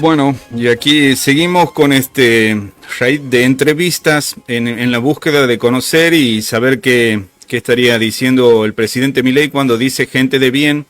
Bueno, y aquí seguimos con este raid de entrevistas en la búsqueda de conocer y saber qué estaría diciendo el presidente Milei cuando dice gente de bien.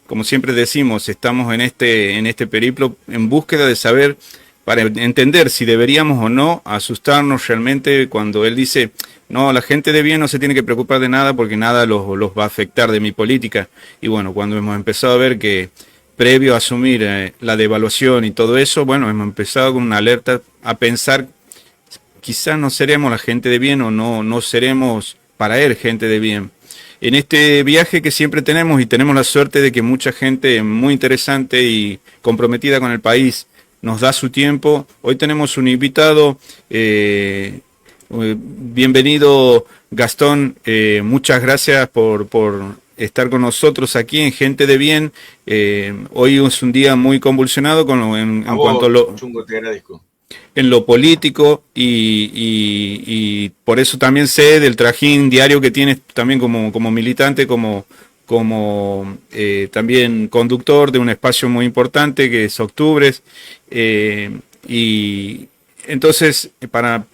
Como siempre decimos, estamos en este periplo en búsqueda de saber, para entender si deberíamos o no asustarnos realmente cuando él dice, no, la gente de bien no se tiene que preocupar de nada porque nada los va a afectar de mi política. Y bueno, cuando hemos empezado a ver que previo a asumir la devaluación y todo eso, bueno, hemos empezado con una alerta a pensar, quizás no seremos la gente de bien o no seremos para él gente de bien. En este viaje que siempre tenemos y tenemos la suerte de que mucha gente muy interesante y comprometida con el país nos da su tiempo, hoy tenemos un invitado, bienvenido Gastón, muchas gracias por estar con nosotros aquí en Gente de Bien. Hoy es un día muy convulsionado A en cuanto a vos, Chungo, te agradezco. en lo político y por eso también sé del trajín diario que tienes también como militante, como también conductor de un espacio muy importante que es Octubres. Y entonces,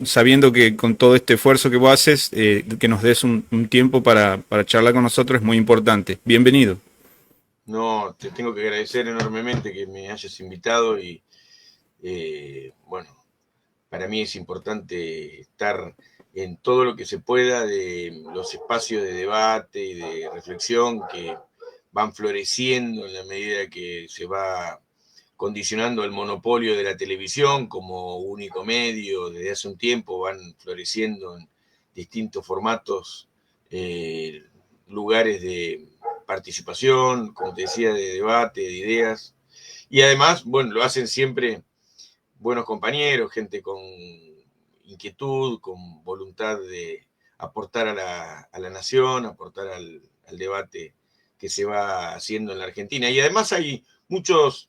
sabiendo que con todo este esfuerzo que vos haces, que nos des un tiempo para charlar con nosotros es muy importante. Bienvenido. No, te tengo que agradecer enormemente que me hayas invitado y bueno, para mí es importante estar en todo lo que se pueda de los espacios de debate y de reflexión que van floreciendo en la medida que se va condicionando el monopolio de la televisión como único medio. Desde hace un tiempo van floreciendo en distintos formatos, eh, lugares de participación, como te decía, de debate, de ideas. Y además, bueno, lo hacen siempre buenos compañeros, gente con inquietud, con voluntad de aportar a la nación, aportar al debate que se va haciendo en la Argentina. Y además hay muchas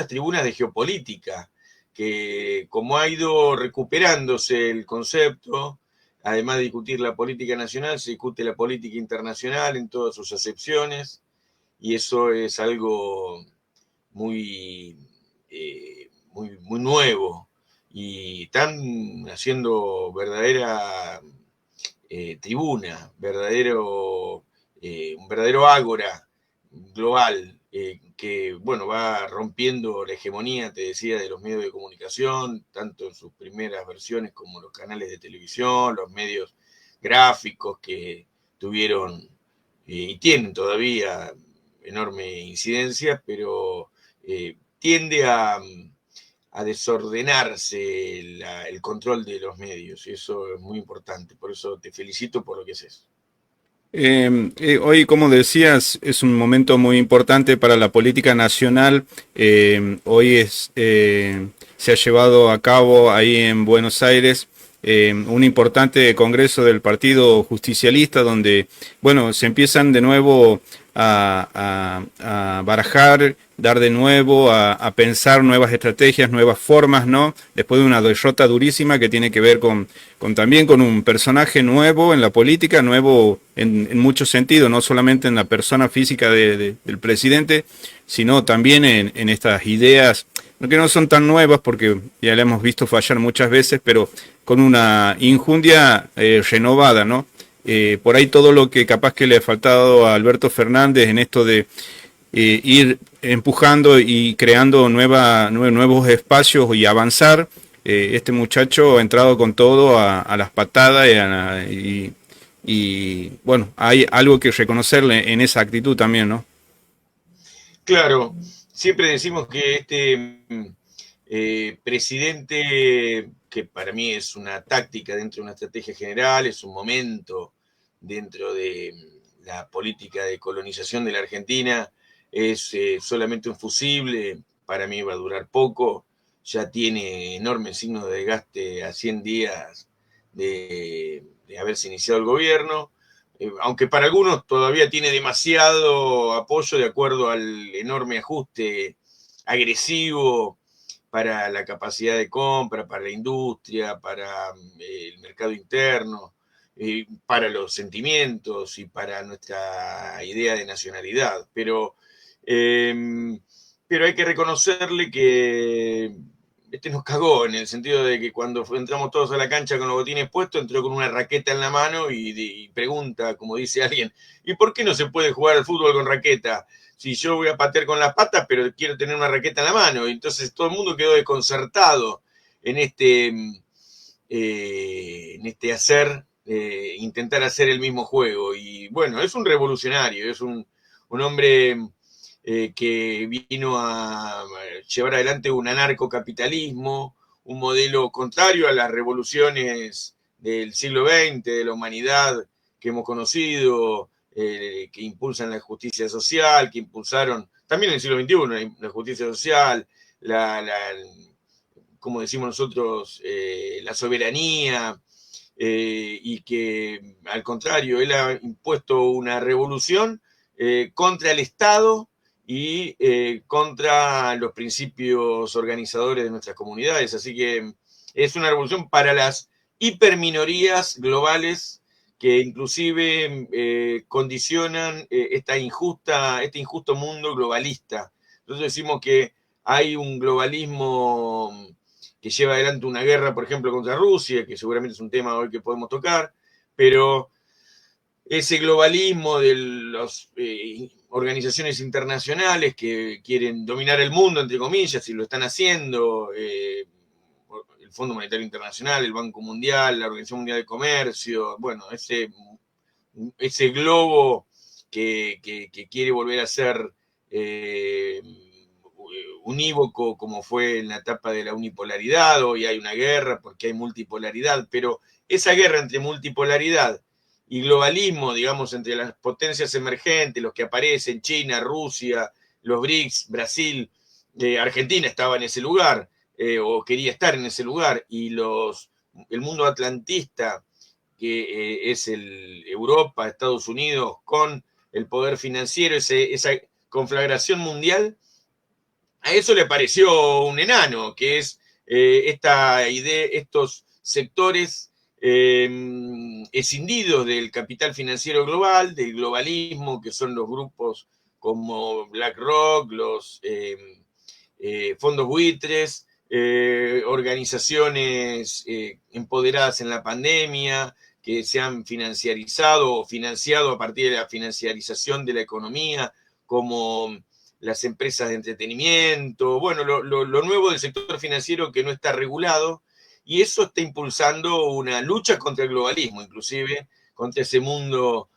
tribunas de geopolítica, que como ha ido recuperándose el concepto, además de discutir la política nacional, se discute la política internacional en todas sus acepciones, y eso es algo muy, muy nuevo, y están haciendo verdadera tribuna, un verdadero ágora global, que bueno, va rompiendo la hegemonía, te decía, de los medios de comunicación, tanto en sus primeras versiones como los canales de televisión, los medios gráficos que tuvieron y tienen todavía enorme incidencia, pero tiende a desordenarse el control de los medios, y eso es muy importante. Por eso te felicito por lo que haces. Hoy, como decías, es un momento muy importante para la política nacional. Hoy se ha llevado a cabo ahí en Buenos Aires un importante congreso del Partido Justicialista, donde, bueno, se empiezan de nuevo a barajar, dar de nuevo, a pensar nuevas estrategias, nuevas formas, ¿no? Después de una derrota durísima que tiene que ver también con un personaje nuevo en la política, nuevo en muchos sentidos, no solamente en la persona física del presidente, sino también en estas ideas, que no son tan nuevas porque ya la hemos visto fallar muchas veces, pero con una injundia renovada, ¿no? Por ahí todo lo que capaz que le ha faltado a Alberto Fernández en esto de ir empujando y creando nuevos espacios y avanzar. Este muchacho ha entrado con todo a las patadas y bueno, hay algo que reconocerle en esa actitud también, ¿no? Claro, siempre decimos que este presidente, que para mí es una táctica dentro de una estrategia general, es un momento dentro de la política de colonización de la Argentina, es solamente un fusible, para mí va a durar poco, ya tiene enormes signos de desgaste a 100 días de haberse iniciado el gobierno, aunque para algunos todavía tiene demasiado apoyo de acuerdo al enorme ajuste agresivo para la capacidad de compra, para la industria, para el mercado interno, para los sentimientos y para nuestra idea de nacionalidad. Eh, pero hay que reconocerle que nos cagó en el sentido de que cuando entramos todos a la cancha con los botines puestos, entró con una raqueta en la mano y pregunta, como dice alguien, ¿y por qué no se puede jugar al fútbol con raqueta? Si yo voy a patear con las patas, pero quiero tener una raqueta en la mano. Y entonces todo el mundo quedó desconcertado en hacer, intentar hacer el mismo juego. Y bueno, es un revolucionario, es un hombre que vino a llevar adelante un anarcocapitalismo, un modelo contrario a las revoluciones del siglo XX, de la humanidad que hemos conocido, que impulsan la justicia social, que impulsaron también en el siglo XXI la justicia social, como decimos nosotros, la soberanía, y que al contrario, él ha impuesto una revolución contra el Estado y contra los principios organizadores de nuestras comunidades. Así que es una revolución para las hiperminorías globales que inclusive condicionan este injusto mundo globalista. Nosotros decimos que hay un globalismo que lleva adelante una guerra, por ejemplo, contra Rusia, que seguramente es un tema hoy que podemos tocar, pero ese globalismo de las organizaciones internacionales que quieren dominar el mundo, entre comillas, y lo están haciendo, el Fondo Monetario Internacional, el Banco Mundial, la Organización Mundial de Comercio, bueno, ese globo que quiere volver a ser unívoco, como fue en la etapa de la unipolaridad. Hoy hay una guerra porque hay multipolaridad, pero esa guerra entre multipolaridad y globalismo, digamos, entre las potencias emergentes, los que aparecen, China, Rusia, los BRICS, Brasil, Argentina estaba en ese lugar, o quería estar en ese lugar, y el mundo atlantista, que es Europa, Estados Unidos, con el poder financiero, esa conflagración mundial, a eso le pareció un enano, que es esta idea, estos sectores escindidos del capital financiero global, del globalismo, que son los grupos como BlackRock, los fondos buitres, organizaciones empoderadas en la pandemia, que se han financiarizado o financiado a partir de la financiarización de la economía, como las empresas de entretenimiento, bueno, lo nuevo del sector financiero que no está regulado, y eso está impulsando una lucha contra el globalismo, inclusive contra ese mundo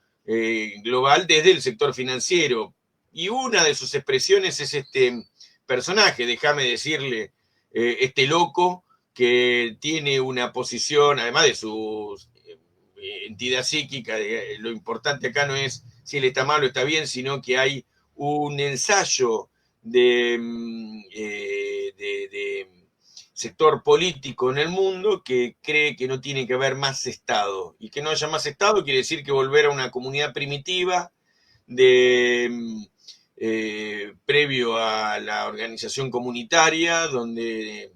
global desde el sector financiero. Y una de sus expresiones es este personaje, déjame decirle, este loco que tiene una posición, además de su entidad psíquica, lo importante acá no es si él está mal o está bien, sino que hay un ensayo de sector político en el mundo que cree que no tiene que haber más Estado. Y que no haya más Estado quiere decir que volver a una comunidad primitiva previo a la organización comunitaria, donde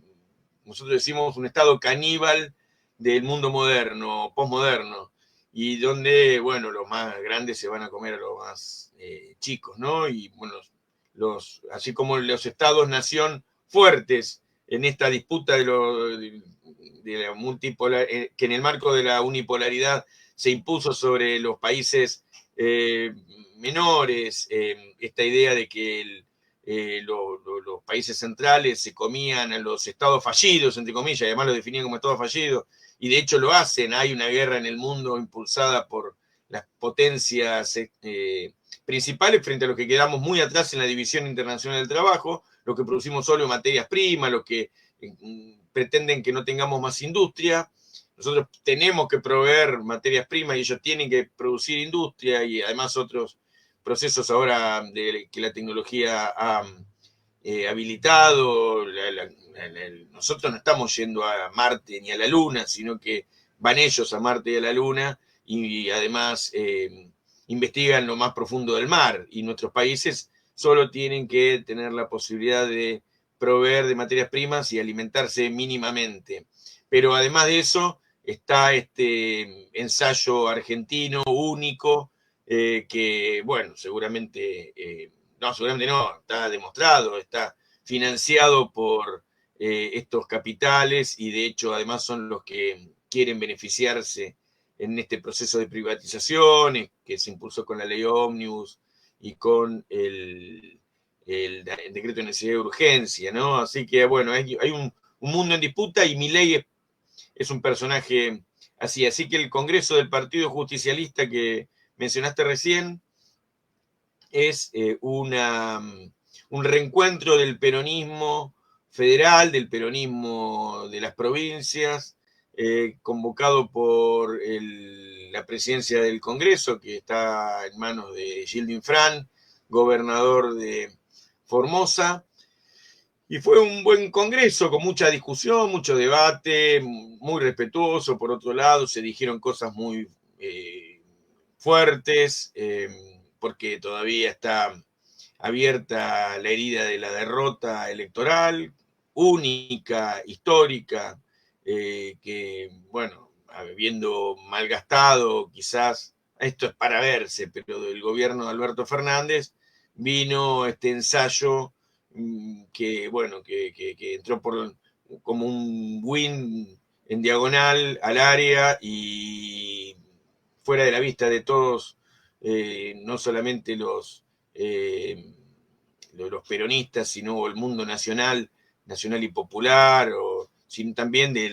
nosotros decimos un Estado caníbal del mundo moderno, postmoderno, y donde, bueno, los más grandes se van a comer a los más chicos, ¿no? Y bueno, así como los estados-nación fuertes en esta disputa de la multipolar, que en el marco de la unipolaridad se impuso sobre los países menores, esta idea de que los países centrales se comían a los estados fallidos, entre comillas, y además lo definían como estados fallidos, y de hecho lo hacen. Hay una guerra en el mundo impulsada por las potencias principales frente a los que quedamos muy atrás en la división internacional del trabajo, los que producimos solo materias primas, los que pretenden que no tengamos más industria. Nosotros tenemos que proveer materias primas y ellos tienen que producir industria y además otros procesos ahora que la tecnología ha habilitado. Nosotros no estamos yendo a Marte ni a la Luna, sino que van ellos a Marte y a la Luna y además investigan lo más profundo del mar, y nuestros países solo tienen que tener la posibilidad de proveer de materias primas y alimentarse mínimamente. Pero además de eso está este ensayo argentino único, que, bueno, seguramente no, seguramente no, está demostrado, está financiado por estos capitales y de hecho además son los que quieren beneficiarse en este proceso de privatizaciones que se impulsó con la ley Ómnibus y con el decreto de necesidad de urgencia, ¿no? Así que bueno, hay un mundo en disputa y Milei es un personaje así. Así que el Congreso del Partido Justicialista que mencionaste recién es un reencuentro del peronismo federal, del peronismo de las provincias, convocado por la presidencia del Congreso, que está en manos de Gildo Fran, gobernador de Formosa. Y fue un buen congreso con mucha discusión, mucho debate, muy respetuoso. Por otro lado, se dijeron cosas muy fuertes, porque todavía está abierta la herida de la derrota electoral, única, histórica, que, bueno, habiendo malgastado quizás, esto es para verse, pero del gobierno de Alberto Fernández, vino este ensayo que, bueno, que entró como un win en diagonal al área y fuera de la vista de todos, no solamente los peronistas, sino el mundo nacional y popular, sino también de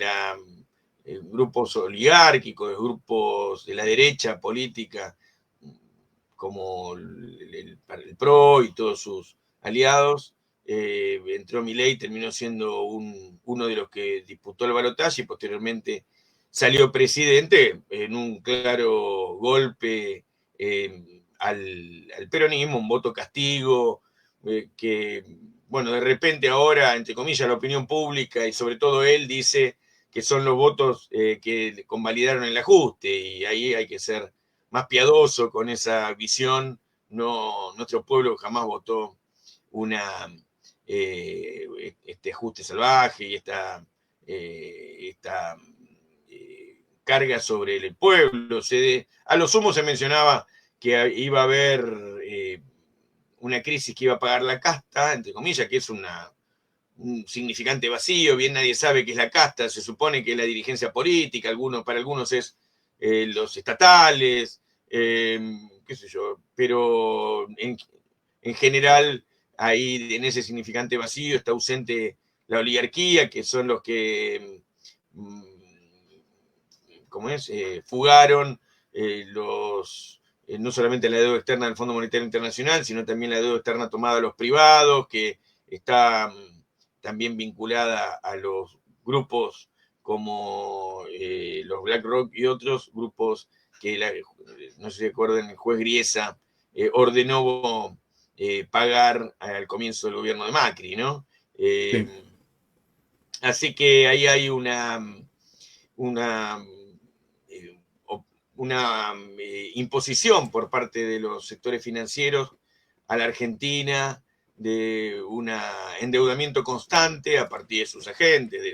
grupos oligárquicos, grupos de la derecha política, como el PRO y todos sus aliados. Entró Milei, terminó siendo uno de los que disputó el balotaje y posteriormente salió presidente en un claro golpe al peronismo, un voto castigo, que, bueno, de repente ahora, entre comillas, la opinión pública y sobre todo él dice que son los votos que convalidaron el ajuste y ahí hay que ser más piadoso con esa visión. No, nuestro pueblo jamás votó este ajuste salvaje y esta carga sobre el pueblo. A lo sumo se mencionaba que iba a haber una crisis que iba a pagar la casta, entre comillas, que es un significante vacío, bien nadie sabe qué es la casta, se supone que es la dirigencia política, para algunos es los estatales, qué sé yo, pero en general ahí en ese significante vacío está ausente la oligarquía, que son los que, ¿cómo es? Fugaron no solamente la deuda externa del Fondo Monetario Internacional, sino también la deuda externa tomada a los privados, que está también vinculada a los grupos como los BlackRock y otros grupos que, no sé si recuerdan, el juez Griesa ordenó pagar al comienzo del gobierno de Macri, ¿no? Sí. Así que ahí hay una, eh, una imposición por parte de los sectores financieros a la Argentina de un endeudamiento constante a partir de sus agentes, de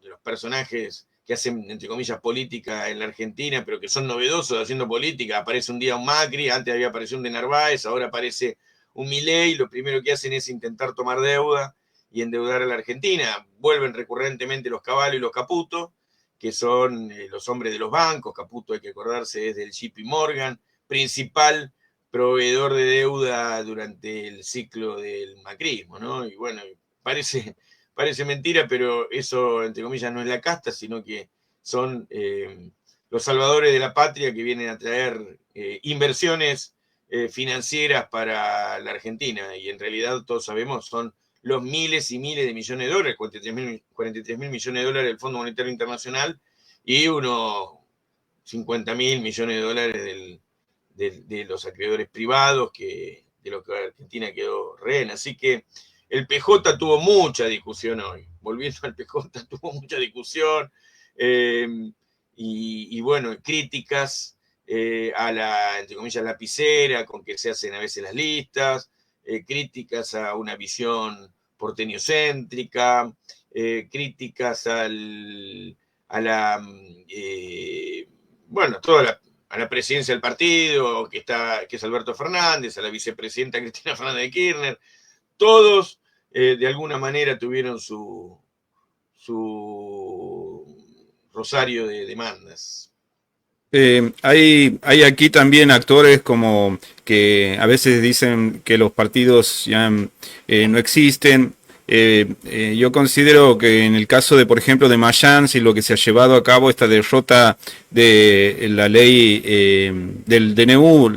los personajes que hacen, entre comillas, política en la Argentina, pero que son novedosos haciendo política. Aparece un día un Macri, antes había aparecido un de Narváez, ahora aparece un Milei, lo primero que hacen es intentar tomar deuda y endeudar a la Argentina. Vuelven recurrentemente los Cavallo y los Caputo, que son los hombres de los bancos. Caputo, hay que acordarse, es del JP Morgan, principal proveedor de deuda durante el ciclo del macrismo, ¿no? Y bueno, parece mentira, pero eso, entre comillas, no es la casta, sino que son los salvadores de la patria que vienen a traer inversiones financieras para la Argentina. Y en realidad, todos sabemos, son los miles y miles de millones de dólares, 43 mil millones de dólares del Fondo Monetario Internacional y unos 50 mil millones de dólares de los acreedores privados, de lo que Argentina quedó rehén. Así que el PJ tuvo mucha discusión hoy. Volviendo al PJ, tuvo mucha discusión eh, y, bueno, críticas a entre comillas, lapicera con que se hacen a veces las listas, críticas a una visión porteñocéntrica, críticas a la, bueno, toda a la presidencia del partido, que es Alberto Fernández, a la vicepresidenta Cristina Fernández de Kirchner, todos de alguna manera tuvieron su rosario de demandas. Hay aquí también actores como que a veces dicen que los partidos ya no existen. Yo considero que en el caso de, por ejemplo, de Mayans y lo que se ha llevado a cabo esta derrota de la ley del DNU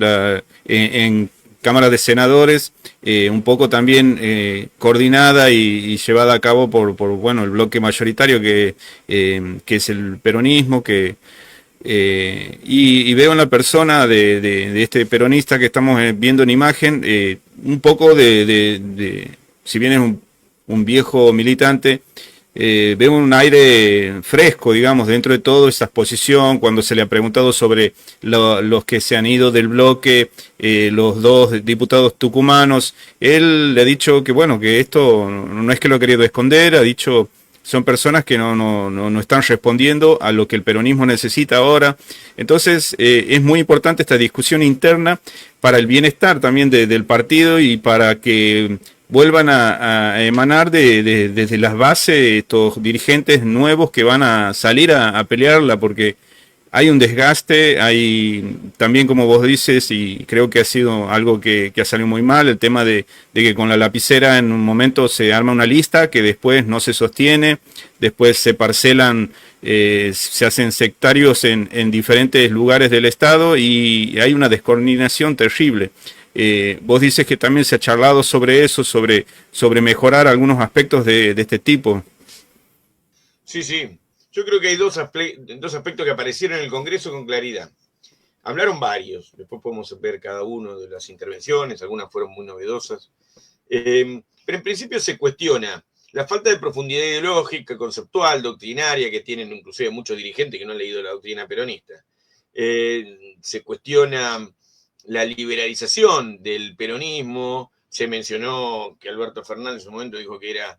en Cámara de Senadores, un poco también coordinada y llevada a cabo por bueno, el bloque mayoritario que es el peronismo, y veo en la persona de este peronista que estamos viendo en imagen un poco si bien es un viejo militante, veo un aire fresco, digamos, dentro de todo esa exposición, cuando se le ha preguntado sobre los que se han ido del bloque, los dos diputados tucumanos, él le ha dicho que bueno, que esto no es que lo ha querido esconder, ha dicho son personas que no están respondiendo a lo que el peronismo necesita ahora. Entonces, es muy importante esta discusión interna para el bienestar también del partido y para que vuelvan a emanar desde las bases estos dirigentes nuevos que van a salir a pelearla, porque hay un desgaste, hay también, como vos dices, y creo que ha sido algo que ha salido muy mal, el tema de que con la lapicera en un momento se arma una lista que después no se sostiene, después se parcelan, se hacen sectarios en diferentes lugares del Estado y hay una descoordinación terrible. Vos dices que también se ha charlado sobre eso, sobre mejorar algunos aspectos de este tipo. Sí, sí. Yo creo que hay dos aspectos que aparecieron en el Congreso con claridad. Hablaron varios, después podemos ver cada uno de las intervenciones, algunas fueron muy novedosas. Pero en principio se cuestiona la falta de profundidad ideológica, conceptual, doctrinaria que tienen inclusive muchos dirigentes que no han leído la doctrina peronista. Se cuestiona la liberalización del peronismo. Se mencionó que Alberto Fernández en su momento dijo que era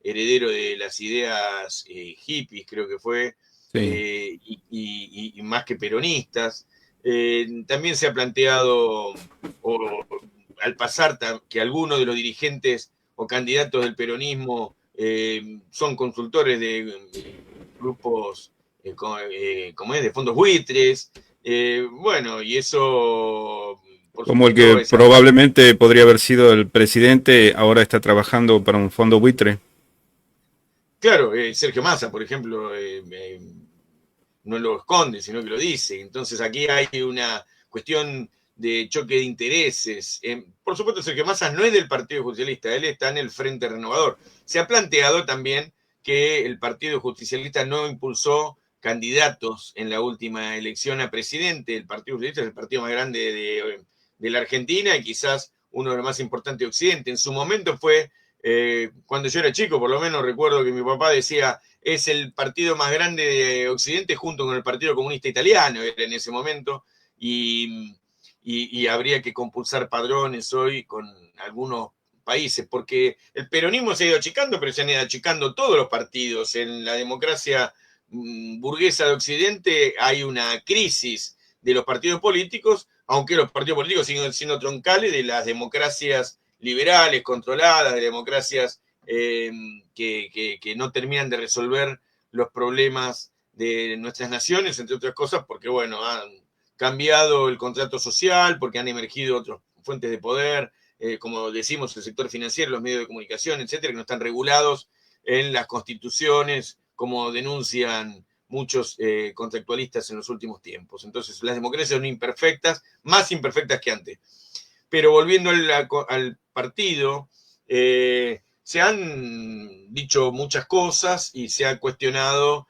heredero de las ideas hippies, creo que fue, Sí. y más que peronistas. También se ha planteado, al pasar, que algunos de los dirigentes o candidatos del peronismo son consultores de grupos como es, de fondos buitres. Bueno, y eso, por Como el supuesto, que esa parte. probablemente podría haber sido el presidente, ahora está trabajando para un fondo buitre. Claro, Sergio Massa, por ejemplo, no lo esconde, sino que lo dice. Entonces aquí hay una cuestión de choque de intereses. Por supuesto, Sergio Massa no es del Partido Justicialista, él está en el Frente Renovador. Se ha planteado también que el Partido Justicialista no impulsó candidatos en la última elección a presidente. El Partido Justicialista es el partido más grande de la Argentina y quizás uno de los más importantes de Occidente. En su momento fue, cuando yo era chico, por lo menos recuerdo que mi papá decía, es el partido más grande de Occidente junto con el Partido Comunista Italiano, era en ese momento, y habría que compulsar padrones hoy con algunos países, porque el peronismo se ha ido achicando, pero se han ido achicando todos los partidos. En la democracia burguesa de Occidente hay una crisis de los partidos políticos, aunque los partidos políticos siguen siendo troncales de las democracias liberales, controladas, de democracias que no terminan de resolver los problemas de nuestras naciones, entre otras cosas, porque, bueno, han cambiado el contrato social, porque han emergido otras fuentes de poder, como decimos, el sector financiero, los medios de comunicación, etcétera, que no están regulados en las constituciones, como denuncian muchos contractualistas en los últimos tiempos. Entonces, las democracias son imperfectas, más imperfectas que antes. Pero volviendo al partido, se han dicho muchas cosas y se ha cuestionado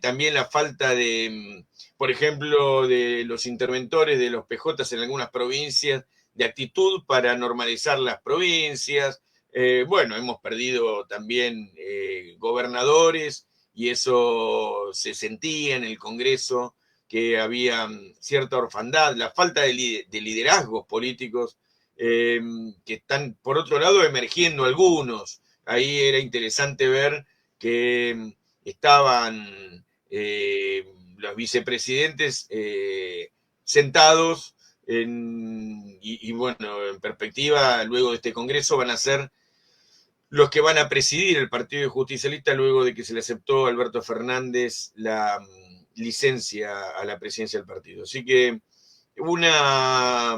también la falta de, por ejemplo, de los interventores de los PJs en algunas provincias, de actitud para normalizar las provincias. Bueno, hemos perdido también gobernadores y eso se sentía en el Congreso, que había cierta orfandad, la falta de liderazgos políticos que están, por otro lado, emergiendo algunos. Ahí era interesante ver que estaban los vicepresidentes sentados y bueno, en perspectiva, luego de este Congreso van a ser los que van a presidir el Partido Justicialista luego de que se le aceptó a Alberto Fernández la licencia a la presidencia del partido. Así que hubo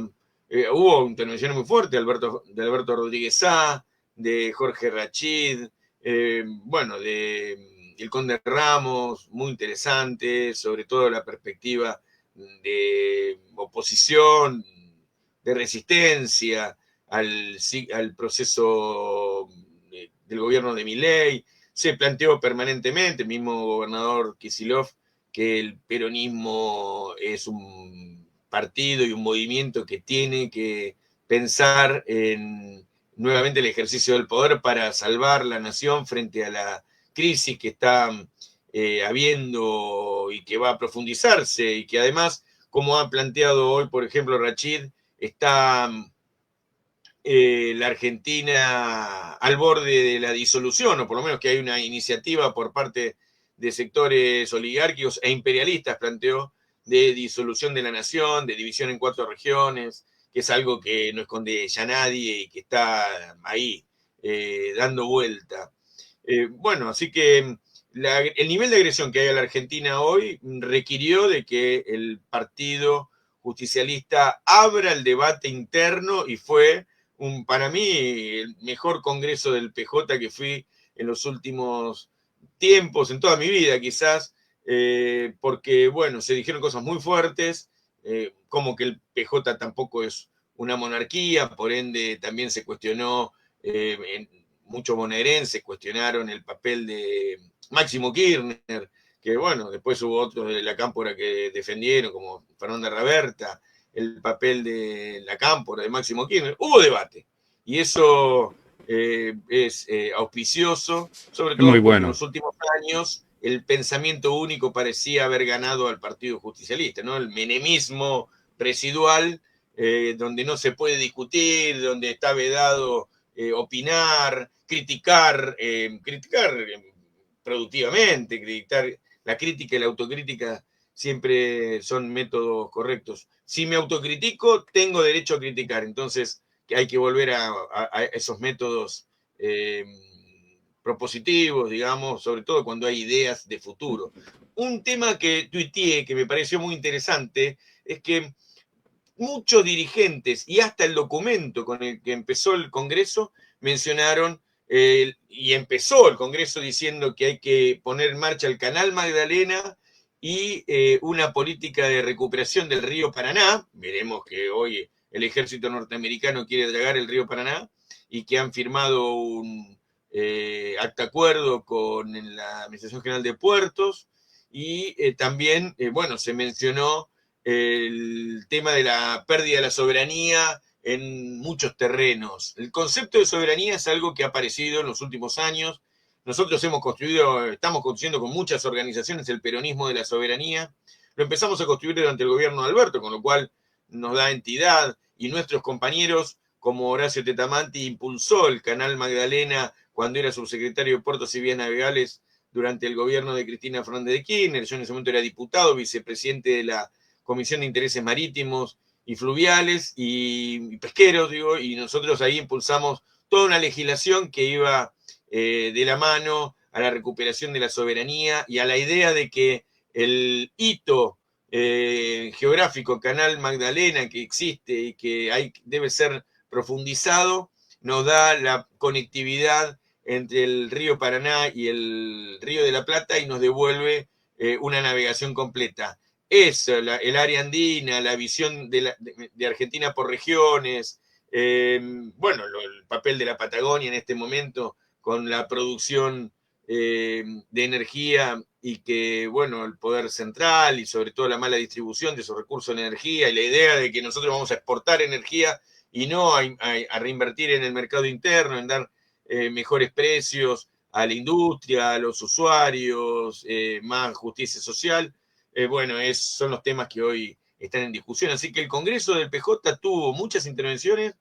intervenciones muy fuertes de Alberto Rodríguez Sá, de Jorge Rachid, bueno, de el Conde Ramos, muy interesante, sobre todo la perspectiva de oposición, de resistencia al proceso del gobierno de Milei. Se planteó permanentemente, el mismo gobernador Kicillof, que el peronismo es un partido y un movimiento que tiene que pensar en nuevamente el ejercicio del poder para salvar la nación frente a la crisis que está habiendo y que va a profundizarse y que además, como ha planteado hoy, por ejemplo, Rachid, está la Argentina al borde de la disolución, o por lo menos que hay una iniciativa por parte de sectores oligárquicos e imperialistas, planteó, de disolución de la nación, de división en 4 regiones, que es algo que no esconde ya nadie y que está ahí dando vuelta. Bueno, así que el nivel de agresión que hay a la Argentina hoy requirió de que el Partido Justicialista abra el debate interno y fue para mí el mejor congreso del PJ que fui en los últimos tiempos, en toda mi vida quizás, porque bueno, se dijeron cosas muy fuertes, como que el PJ tampoco es una monarquía, por ende también se cuestionó, muchos bonaerenses cuestionaron el papel de Máximo Kirchner, que bueno, después hubo otros de la cámpora que defendieron, como Fernanda Raberta, el papel de la cámpora de Máximo Kirchner. Hubo debate, y eso es auspicioso, sobre Es muy todo porque en bueno. los últimos años el pensamiento único parecía haber ganado al Partido Justicialista, ¿no? El menemismo residual, donde no se puede discutir, donde está vedado opinar, criticar productivamente, criticar. La crítica y la autocrítica siempre son métodos correctos. Si me autocritico, tengo derecho a criticar, entonces hay que volver a esos métodos propositivos, digamos, sobre todo cuando hay ideas de futuro. Un tema que tuiteé que me pareció muy interesante es que muchos dirigentes y hasta el documento con el que empezó el Congreso mencionaron, y empezó el Congreso diciendo que hay que poner en marcha el Canal Magdalena y una política de recuperación del río Paraná. Veremos que hoy el ejército norteamericano quiere dragar el río Paraná y que han firmado un acta acuerdo con la Administración General de Puertos y también, bueno, se mencionó el tema de la pérdida de la soberanía en muchos terrenos. El concepto de soberanía es algo que ha aparecido en los últimos años. Nosotros estamos construyendo con muchas organizaciones el peronismo de la soberanía. Lo empezamos a construir durante el gobierno de Alberto, con lo cual nos da entidad, y nuestros compañeros, como Horacio Tetamanti, impulsó el Canal Magdalena cuando era subsecretario de Puertos y Vías Navegables durante el gobierno de Cristina Fernández de Kirchner. Yo en ese momento era diputado, vicepresidente de la Comisión de Intereses Marítimos y Fluviales y Pesqueros, digo, y nosotros ahí impulsamos toda una legislación que iba de la mano a la recuperación de la soberanía y a la idea de que el hito geográfico Canal Magdalena que existe y que debe ser profundizado, nos da la conectividad entre el río Paraná y el río de la Plata y nos devuelve una navegación completa. Es el área andina, la visión de Argentina por regiones, bueno, el papel de la Patagonia en este momento con la producción de energía y que, bueno, el poder central y sobre todo la mala distribución de esos recursos de energía y la idea de que nosotros vamos a exportar energía y no a reinvertir en el mercado interno, en dar mejores precios a la industria, a los usuarios, más justicia social. Bueno, son los temas que hoy están en discusión. Así que el Congreso del PJ tuvo muchas intervenciones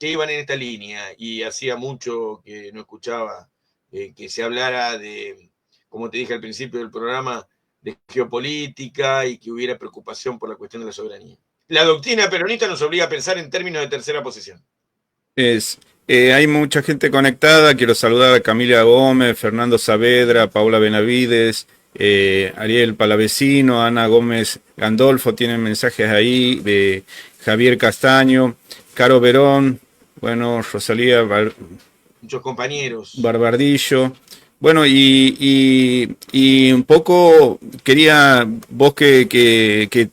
que iban en esta línea y hacía mucho que no escuchaba que se hablara de, como te dije al principio del programa, de geopolítica y que hubiera preocupación por la cuestión de la soberanía. La doctrina peronista nos obliga a pensar en términos de tercera posición. Hay mucha gente conectada. Quiero saludar a Camila Gómez, Fernando Saavedra, Paula Benavides, Ariel Palavecino, Ana Gómez Gandolfo, tienen mensajes ahí, de Javier Castaño, Caro Verón, bueno, Rosalía Muchos compañeros. Barbardillo. Bueno, y un poco quería, vos que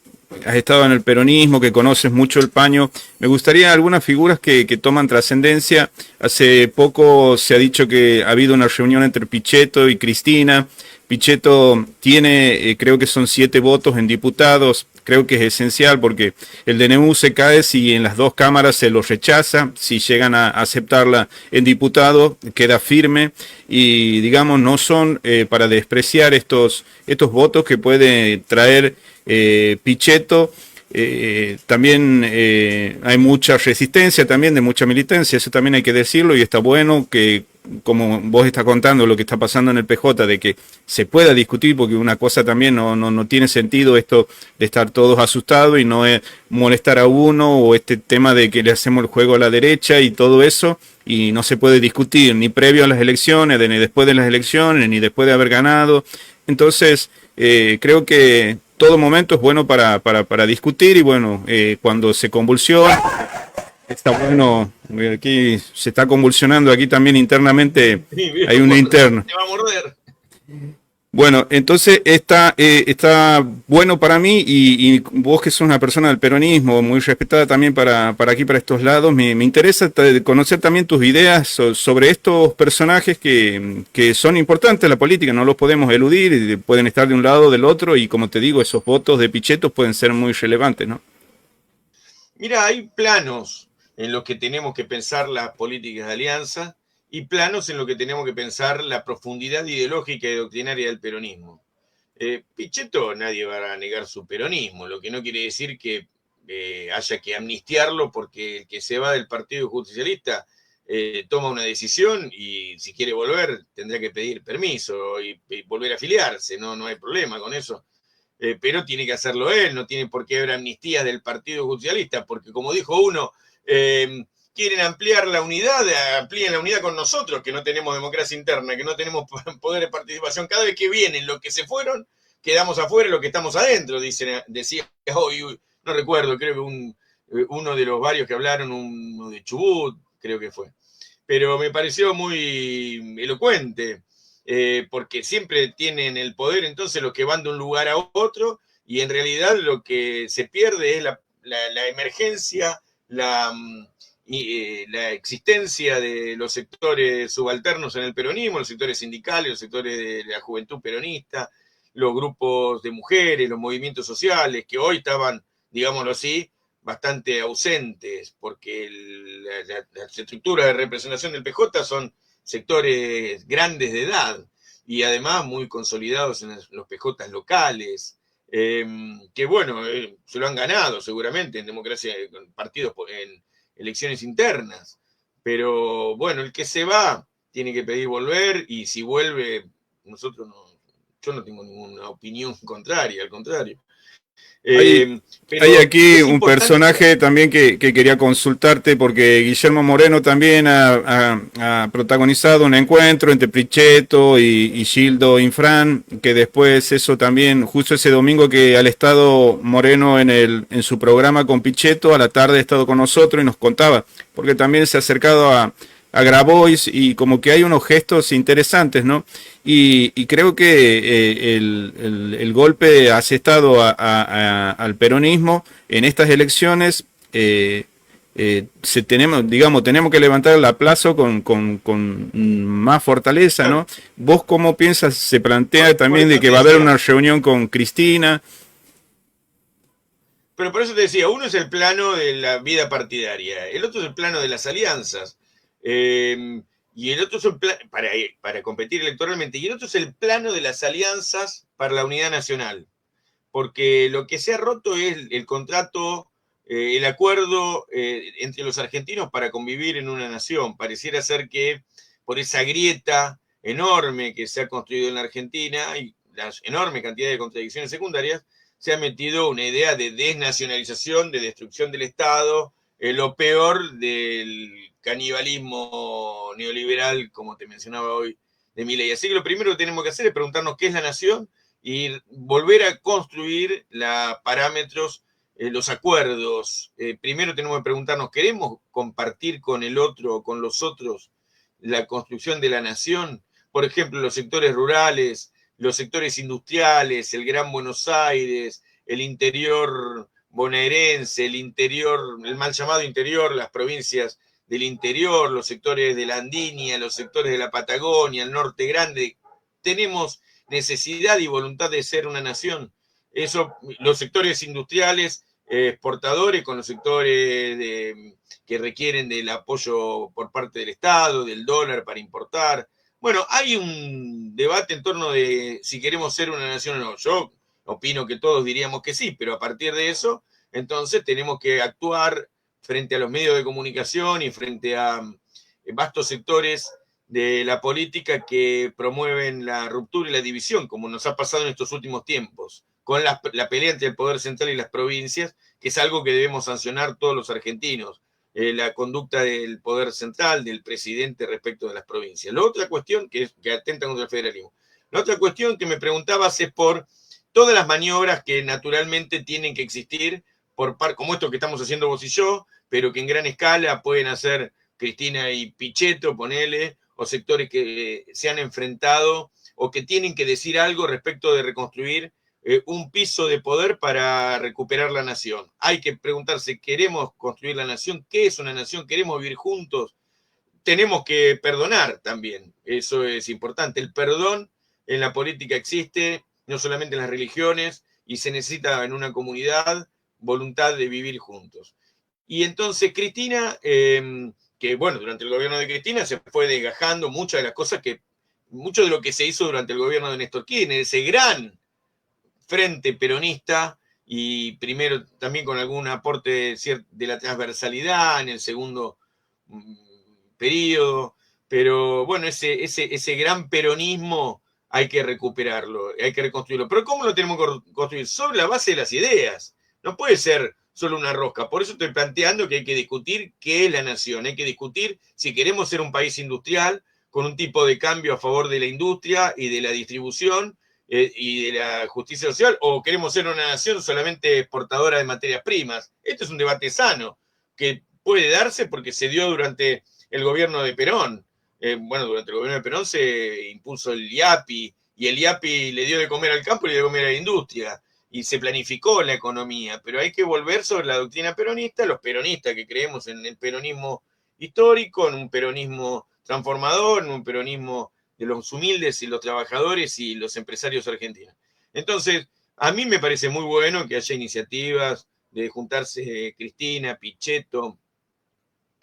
has estado en el peronismo, que conoces mucho el paño, me gustaría algunas figuras que toman trascendencia. Hace poco se ha dicho que ha habido una reunión entre Pichetto y Cristina. Pichetto tiene, creo que son 7 votos en diputados. Creo que es esencial porque el DNU se cae si en las dos cámaras se lo rechaza, si llegan a aceptarla en diputado, queda firme y digamos no son para despreciar estos votos que puede traer Pichetto. También hay mucha resistencia también de mucha militancia, eso también hay que decirlo y está bueno que, como vos estás contando lo que está pasando en el PJ, de que se pueda discutir, porque una cosa también no tiene sentido esto de estar todos asustados y no es molestar a uno, o este tema de que le hacemos el juego a la derecha y todo eso, y no se puede discutir ni previo a las elecciones, ni después de las elecciones, ni después de haber ganado. Entonces, creo que todo momento es bueno para discutir y bueno, cuando se convulsiona, está bueno, aquí se está convulsionando, aquí también internamente hay una interna. Te va a morder. Bueno, entonces está bueno para mí y vos que sos una persona del peronismo, muy respetada también para aquí, para estos lados, me interesa conocer también tus ideas sobre estos personajes que son importantes en la política, no los podemos eludir, pueden estar de un lado o del otro y como te digo, esos votos de Pichetto pueden ser muy relevantes, ¿no? Mira, hay planos en los que tenemos que pensar las políticas de alianza y planos en los que tenemos que pensar la profundidad ideológica y doctrinaria del peronismo. Pichetto nadie va a negar su peronismo, lo que no quiere decir que haya que amnistiarlo porque el que se va del Partido Justicialista toma una decisión y si quiere volver tendrá que pedir permiso y volver a afiliarse, no hay problema con eso. Pero tiene que hacerlo él, no tiene por qué haber amnistías del Partido Justicialista, porque como dijo uno, quieren ampliar la unidad, amplíen la unidad con nosotros, que no tenemos democracia interna, que no tenemos poder de participación. Cada vez que vienen los que se fueron, quedamos afuera los que estamos adentro, decía hoy, no recuerdo, creo que uno de los varios que hablaron, uno de Chubut, creo que fue. Pero me pareció muy elocuente, porque siempre tienen el poder entonces los que van de un lugar a otro y en realidad lo que se pierde es la emergencia, la existencia de los sectores subalternos en el peronismo, los sectores sindicales, los sectores de la juventud peronista, los grupos de mujeres, los movimientos sociales, que hoy estaban, digámoslo así, bastante ausentes, porque las estructuras de representación del PJ son sectores grandes de edad y además muy consolidados en los PJ locales, que bueno, se lo han ganado seguramente en democracia, en partidos, en elecciones internas, pero bueno, el que se va tiene que pedir volver y si vuelve, nosotros no, yo no tengo ninguna opinión contraria, al contrario. Hay, hay Pero aquí es un importante. personaje también que quería consultarte porque Guillermo Moreno también ha protagonizado un encuentro entre Pichetto y Gildo Infran, que después eso también, justo ese domingo que al estado Moreno en su programa con Pichetto, a la tarde ha estado con nosotros y nos contaba, porque también se ha acercado a Grabois y como que hay unos gestos interesantes, ¿no? Y creo que el golpe asestado al peronismo en estas elecciones tenemos que levantar el aplazo con más fortaleza, ¿no? ¿Vos cómo piensas? Se plantea Por también de eso que te va a haber decía, una reunión con Cristina. pero por eso te decía, uno es el plano de la vida partidaria, el otro es el plano de las alianzas, y el otro es el plano para competir electoralmente, y el otro es el plano de las alianzas para la unidad nacional, porque lo que se ha roto es el contrato, el acuerdo entre los argentinos para convivir en una nación. Pareciera ser que por esa grieta enorme que se ha construido en la Argentina y la enorme cantidad de contradicciones secundarias, se ha metido una idea de desnacionalización, de destrucción del Estado, lo peor del canibalismo neoliberal, como te mencionaba hoy, de Milei. Así que lo primero que tenemos que hacer es preguntarnos qué es la nación y volver a construir parámetros, los acuerdos. Primero tenemos que preguntarnos, ¿queremos compartir con el otro, con los otros, la construcción de la nación? Por ejemplo, los sectores rurales, los sectores industriales, el Gran Buenos Aires, el interior bonaerense, el interior, el mal llamado interior, las provincias del interior, los sectores de la Andinia, los sectores de la Patagonia, el norte grande. Tenemos necesidad y voluntad de ser una nación. Eso, los sectores industriales exportadores con los sectores que requieren del apoyo por parte del Estado, del dólar para importar. Bueno, hay un debate en torno de si queremos ser una nación o no. Yo opino que todos diríamos que sí, pero a partir de eso, entonces tenemos que actuar frente a los medios de comunicación y frente a vastos sectores de la política que promueven la ruptura y la división, como nos ha pasado en estos últimos tiempos, con la pelea entre el poder central y las provincias, que es algo que debemos sancionar todos los argentinos, la conducta del poder central, del presidente respecto de las provincias. La otra cuestión que atenta contra el federalismo. La otra cuestión que me preguntabas es por todas las maniobras que naturalmente tienen que existir, como esto que estamos haciendo vos y yo, pero que en gran escala pueden hacer Cristina y Pichetto, ponele, o sectores que se han enfrentado o que tienen que decir algo respecto de reconstruir un piso de poder para recuperar la nación. Hay que preguntarse, ¿queremos construir la nación? ¿Qué es una nación? ¿Queremos vivir juntos? Tenemos que perdonar también, eso es importante. El perdón en la política existe, no solamente en las religiones, y se necesita en una comunidad voluntad de vivir juntos. Y entonces Cristina, que bueno, durante el gobierno de Cristina se fue desgajando muchas de las cosas mucho de lo que se hizo durante el gobierno de Néstor Kirchner, ese gran frente peronista, y primero también con algún aporte de la transversalidad en el segundo periodo, pero bueno, ese gran peronismo hay que recuperarlo, hay que reconstruirlo. Pero ¿cómo lo tenemos que construir? Sobre la base de las ideas. No puede ser solo una rosca. Por eso estoy planteando que hay que discutir qué es la nación. Hay que discutir si queremos ser un país industrial con un tipo de cambio a favor de la industria y de la distribución y de la justicia social, o queremos ser una nación solamente exportadora de materias primas. Este es un debate sano que puede darse porque se dio durante el gobierno de Perón. Bueno, durante el gobierno de Perón se impuso el IAPI, y el IAPI le dio de comer al campo y le dio de comer a la industria, y se planificó la economía, pero hay que volver sobre la doctrina peronista, los peronistas que creemos en el peronismo histórico, en un peronismo transformador, en un peronismo de los humildes y los trabajadores y los empresarios argentinos. Entonces, a mí me parece muy bueno que haya iniciativas de juntarse Cristina, Pichetto,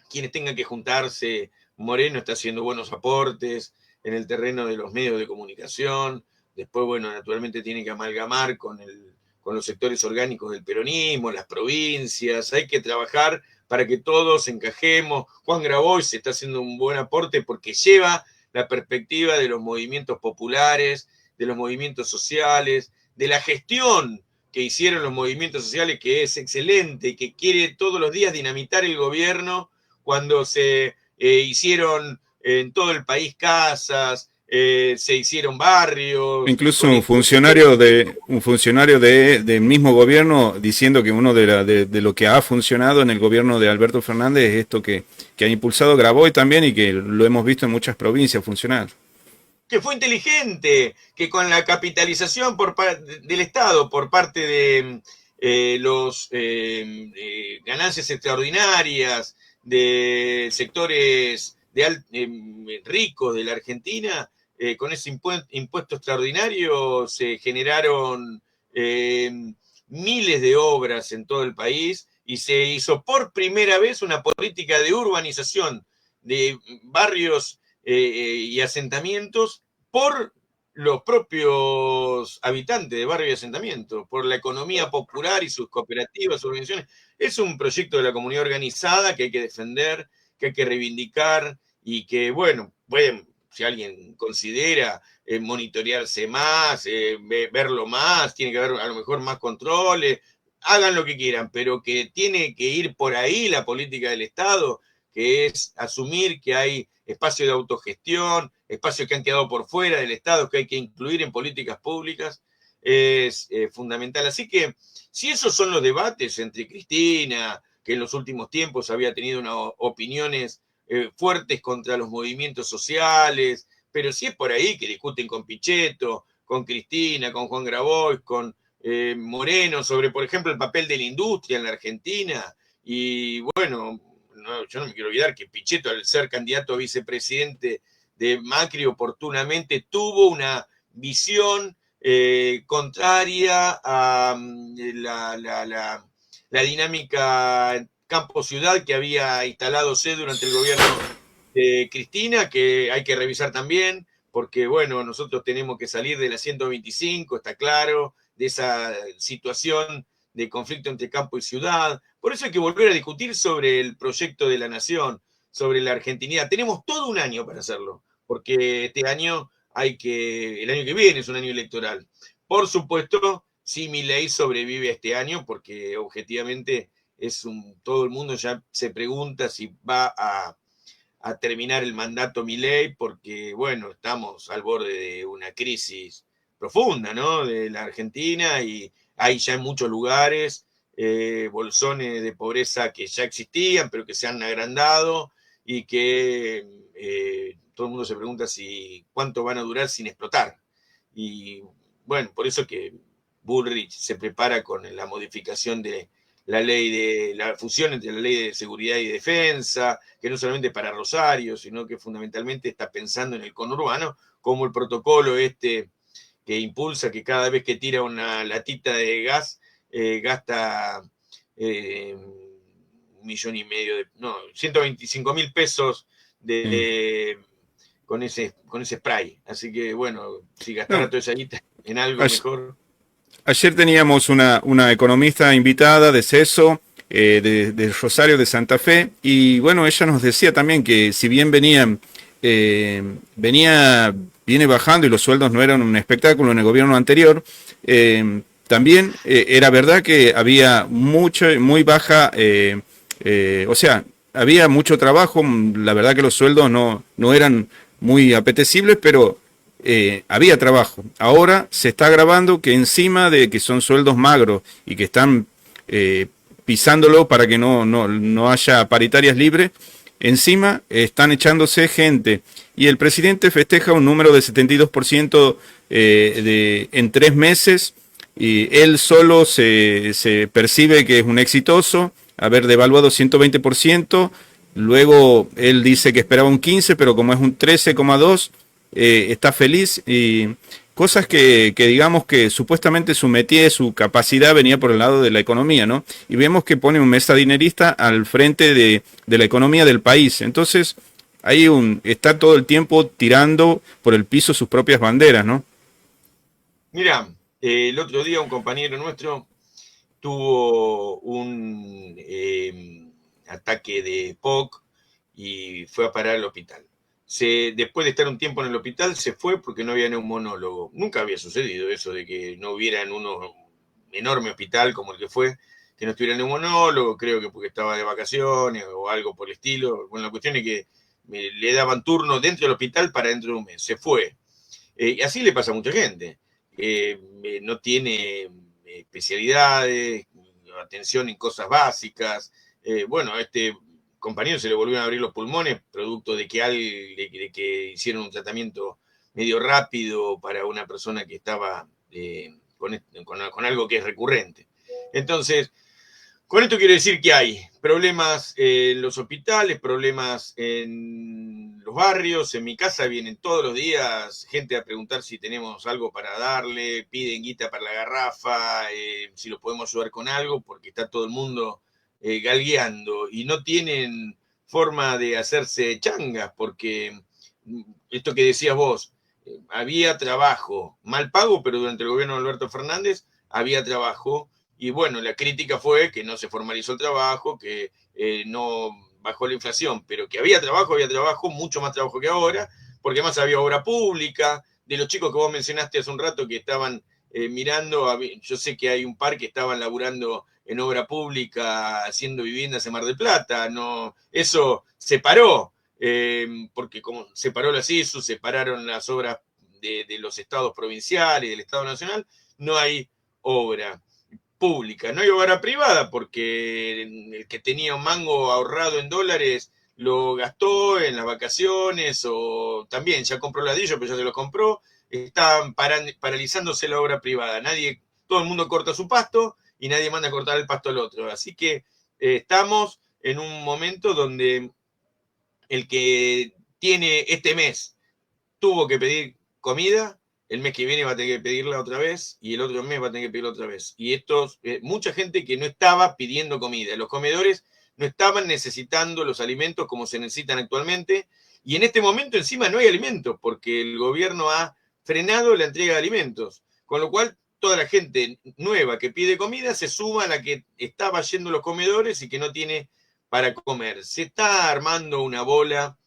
quienes tengan que juntarse. Moreno está haciendo buenos aportes en el terreno de los medios de comunicación. Después, bueno, naturalmente tiene que amalgamar con los sectores orgánicos del peronismo, las provincias. Hay que trabajar para que todos encajemos. Juan Grabois está haciendo un buen aporte porque lleva la perspectiva de los movimientos populares, de los movimientos sociales, de la gestión que hicieron los movimientos sociales, que es excelente, que quiere todos los días dinamitar el gobierno cuando se hicieron en todo el país casas, se hicieron barrios. Incluso un funcionario del mismo gobierno diciendo que uno de lo que ha funcionado en el gobierno de Alberto Fernández es esto que ha impulsado Graboy también, y que lo hemos visto en muchas provincias funcionar. Que fue inteligente, que con la capitalización del Estado por parte de los ganancias extraordinarias de sectores ricos de la Argentina, con ese impuesto extraordinario se generaron miles de obras en todo el país, y se hizo por primera vez una política de urbanización de barrios y asentamientos por los propios habitantes de barrio y asentamiento, por la economía popular y sus cooperativas, sus organizaciones. Es un proyecto de la comunidad organizada que hay que defender, que hay que reivindicar, y que, bueno, si alguien considera monitorearse más, verlo más, tiene que haber a lo mejor más controles, hagan lo que quieran, pero que tiene que ir por ahí la política del Estado, que es asumir que hay espacios de autogestión, espacios que han quedado por fuera del Estado, que hay que incluir en políticas públicas, es fundamental. Así que, si esos son los debates entre Cristina, que en los últimos tiempos había tenido opiniones fuertes contra los movimientos sociales, pero si es por ahí que discuten con Pichetto, con Cristina, con Juan Grabois, con Moreno, sobre, por ejemplo, el papel de la industria en la Argentina, y bueno, yo no me quiero olvidar que Pichetto, al ser candidato a vicepresidente de Macri, oportunamente tuvo una visión contraria a la dinámica campo-ciudad que había instalado durante el gobierno de Cristina, que hay que revisar también, porque bueno, nosotros tenemos que salir de la 125, está claro, de esa situación de conflicto entre campo y ciudad. Por eso hay que volver a discutir sobre el proyecto de la nación, sobre la argentinidad. Tenemos todo un año para hacerlo, porque este año el año que viene es un año electoral. Por supuesto, si Milei sobrevive a este año, porque objetivamente todo el mundo ya se pregunta si va a terminar el mandato Milei, porque bueno, estamos al borde de una crisis profunda, ¿no? De la Argentina, y hay ya en muchos lugares bolsones de pobreza que ya existían, pero que se han agrandado, y que todo el mundo se pregunta cuánto van a durar sin explotar. Y bueno, por eso que Bullrich se prepara con la modificación de la fusión entre la ley de seguridad y defensa, que no solamente para Rosario, sino que fundamentalmente está pensando en el conurbano, como el protocolo que impulsa que cada vez que tira una latita de gas, gasta 1,5 millones, 125.000 pesos con ese spray. Así que bueno, si gastara toda esa guita en algo mejor. Ayer teníamos una economista invitada de CESO, de Rosario de Santa Fe, y bueno, ella nos decía también que si bien viene bajando y los sueldos no eran un espectáculo en el gobierno anterior, también era verdad que había muy baja, o sea, había mucho trabajo, la verdad que los sueldos no eran muy apetecibles, pero había trabajo. Ahora se está agravando que encima de que son sueldos magros y que están pisándolo para que no haya paritarias libres, encima están echándose gente. Y el presidente festeja un número de 72% en 3 meses, y él solo se percibe que es un exitoso, haber devaluado 120%, luego él dice que esperaba un 15%, pero como es un 13,2%, está feliz, y cosas que digamos que supuestamente su métier, su capacidad venía por el lado de la economía, ¿no? Y vemos que pone un mesadinerista al frente de la economía del país. Entonces, está todo el tiempo tirando por el piso sus propias banderas, ¿no? Mira, el otro día un compañero nuestro tuvo un ataque de POC y fue a parar al hospital. Después de estar un tiempo en el hospital, se fue porque no había neumonólogo. Nunca había sucedido eso de que no hubiera en un enorme hospital como el que fue, que no estuviera neumonólogo, creo que porque estaba de vacaciones o algo por el estilo. Bueno, la cuestión es que le daban turno dentro del hospital para dentro de un mes. Se fue. Y así le pasa a mucha gente. No tiene especialidades, atención en cosas básicas. Bueno, a este compañero se le volvieron a abrir los pulmones, producto de que hicieron un tratamiento medio rápido para una persona que estaba con algo que es recurrente. Entonces, con esto quiero decir que hay problemas en los hospitales, problemas en los barrios. En mi casa vienen todos los días gente a preguntar si tenemos algo para darle, piden guita para la garrafa, si lo podemos ayudar con algo, porque está todo el mundo galgueando y no tienen forma de hacerse changas, porque esto que decías vos, había trabajo, mal pago, pero durante el gobierno de Alberto Fernández había trabajo. Y bueno, la crítica fue que no se formalizó el trabajo, que no bajó la inflación, pero que había trabajo, mucho más trabajo que ahora, porque además había obra pública, de los chicos que vos mencionaste hace un rato que estaban mirando, yo sé que hay un par que estaban laburando en obra pública haciendo viviendas en Mar del Plata, no, eso se paró, porque como se paró la CISU, se pararon las obras de los estados provinciales, del Estado Nacional, no hay obra pública, no hay obra privada, porque el que tenía un mango ahorrado en dólares lo gastó en las vacaciones, o también ya compró ladrillo, pero ya se lo compró, están paralizándose la obra privada, todo el mundo corta su pasto y nadie manda a cortar el pasto al otro, así que estamos en un momento donde el que tiene este mes tuvo que pedir comida, el mes que viene va a tener que pedirla otra vez y el otro mes va a tener que pedirla otra vez. Y mucha gente que no estaba pidiendo comida. Los comedores no estaban necesitando los alimentos como se necesitan actualmente. Y en este momento encima no hay alimentos porque el gobierno ha frenado la entrega de alimentos. Con lo cual toda la gente nueva que pide comida se suma a la que estaba yendo a los comedores y que no tiene para comer. Se está armando una bola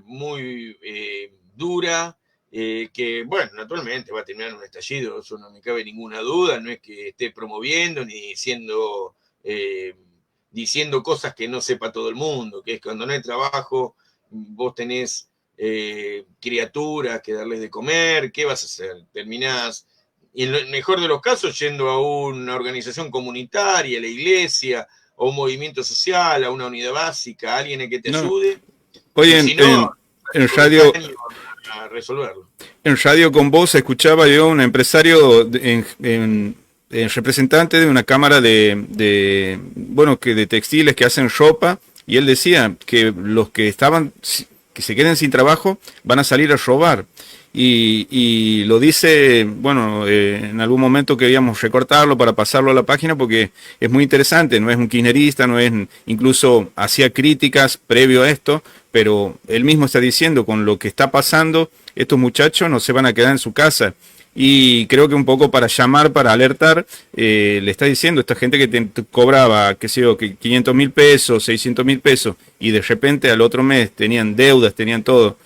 muy dura, que, bueno, naturalmente va a terminar en un estallido, eso no me cabe ninguna duda, no es que esté promoviendo ni diciendo cosas que no sepa todo el mundo, que es cuando no hay trabajo, vos tenés criaturas que darles de comer, ¿qué vas a hacer? Terminás, y en el mejor de los casos, yendo a una organización comunitaria, a la iglesia, a un movimiento social, a una unidad básica, a alguien que te No. ayude, Oye, y si no, en por el radio, caño a resolverlo. en radio con vos escuchaba yo un empresario, representante de una cámara bueno, que de textiles que hacen ropa, y él decía que los que se queden sin trabajo van a salir a robar. Y lo dice, bueno, en algún momento queríamos recortarlo para pasarlo a la página porque es muy interesante, no es un kirchnerista, no es, incluso hacía críticas previo a esto, pero él mismo está diciendo, con lo que está pasando, estos muchachos no se van a quedar en su casa. Y creo que un poco para llamar, para alertar, le está diciendo, esta gente que te cobraba, qué sé yo, que 500.000 pesos, 600.000 pesos, y de repente al otro mes tenían deudas, tenían todo,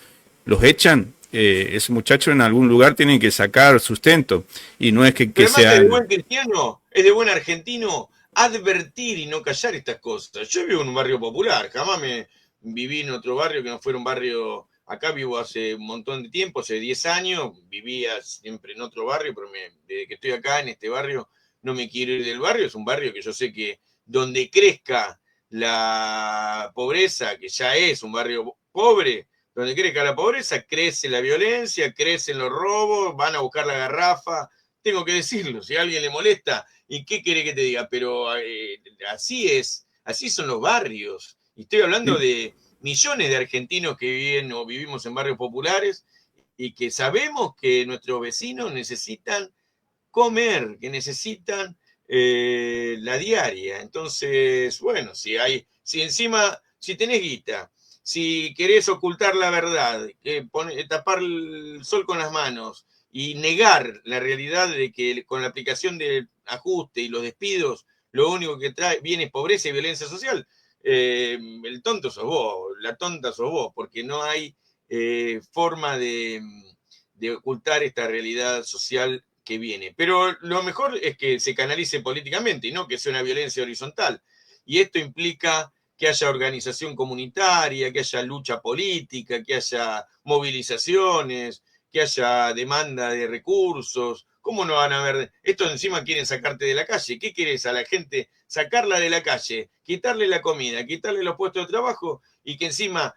los echan. Ese muchacho en algún lugar tiene que sacar sustento, y no es que Además es de buen sean... cristiano, es de buen argentino advertir y no callar estas cosas. Yo vivo en un barrio popular, jamás me viví en otro barrio que no fuera un barrio. Acá vivo hace un montón de tiempo, hace 10 años, vivía siempre en otro barrio, pero desde que estoy acá en este barrio no me quiero ir del barrio. Es un barrio que yo sé que donde crezca la pobreza, que ya es un barrio pobre, donde crezca la pobreza, crece la violencia, crecen los robos, van a buscar la garrafa. Tengo que decirlo, si a alguien le molesta, ¿y qué quiere que te diga? Pero así es, así son los barrios. Y estoy hablando de millones de argentinos que viven o vivimos en barrios populares y que sabemos que nuestros vecinos necesitan comer, que necesitan la diaria. Entonces, bueno, si encima, si tenés guita, si querés ocultar la verdad, tapar el sol con las manos y negar la realidad de que con la aplicación del ajuste y los despidos, lo único que viene es pobreza y violencia social, el tonto sos vos, la tonta sos vos, porque no hay forma de ocultar esta realidad social que viene. Pero lo mejor es que se canalice políticamente y no que sea una violencia horizontal. Y esto implica que haya organización comunitaria, que haya lucha política, que haya movilizaciones, que haya demanda de recursos. ¿Cómo no van a haber? Esto encima quieren sacarte de la calle. ¿Qué quieres a la gente? Sacarla de la calle, quitarle la comida, quitarle los puestos de trabajo y que encima,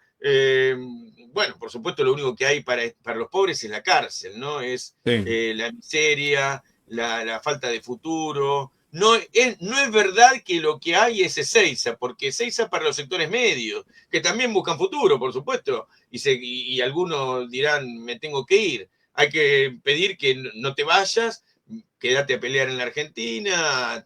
bueno, por supuesto lo único que hay para los pobres es la cárcel, ¿no? Es Sí. la miseria, la falta de futuro. No es verdad que lo que hay es Ezeiza, porque Ezeiza para los sectores medios, que también buscan futuro, por supuesto, y algunos dirán, me tengo que ir. Hay que pedir que no te vayas, quédate a pelear en la Argentina,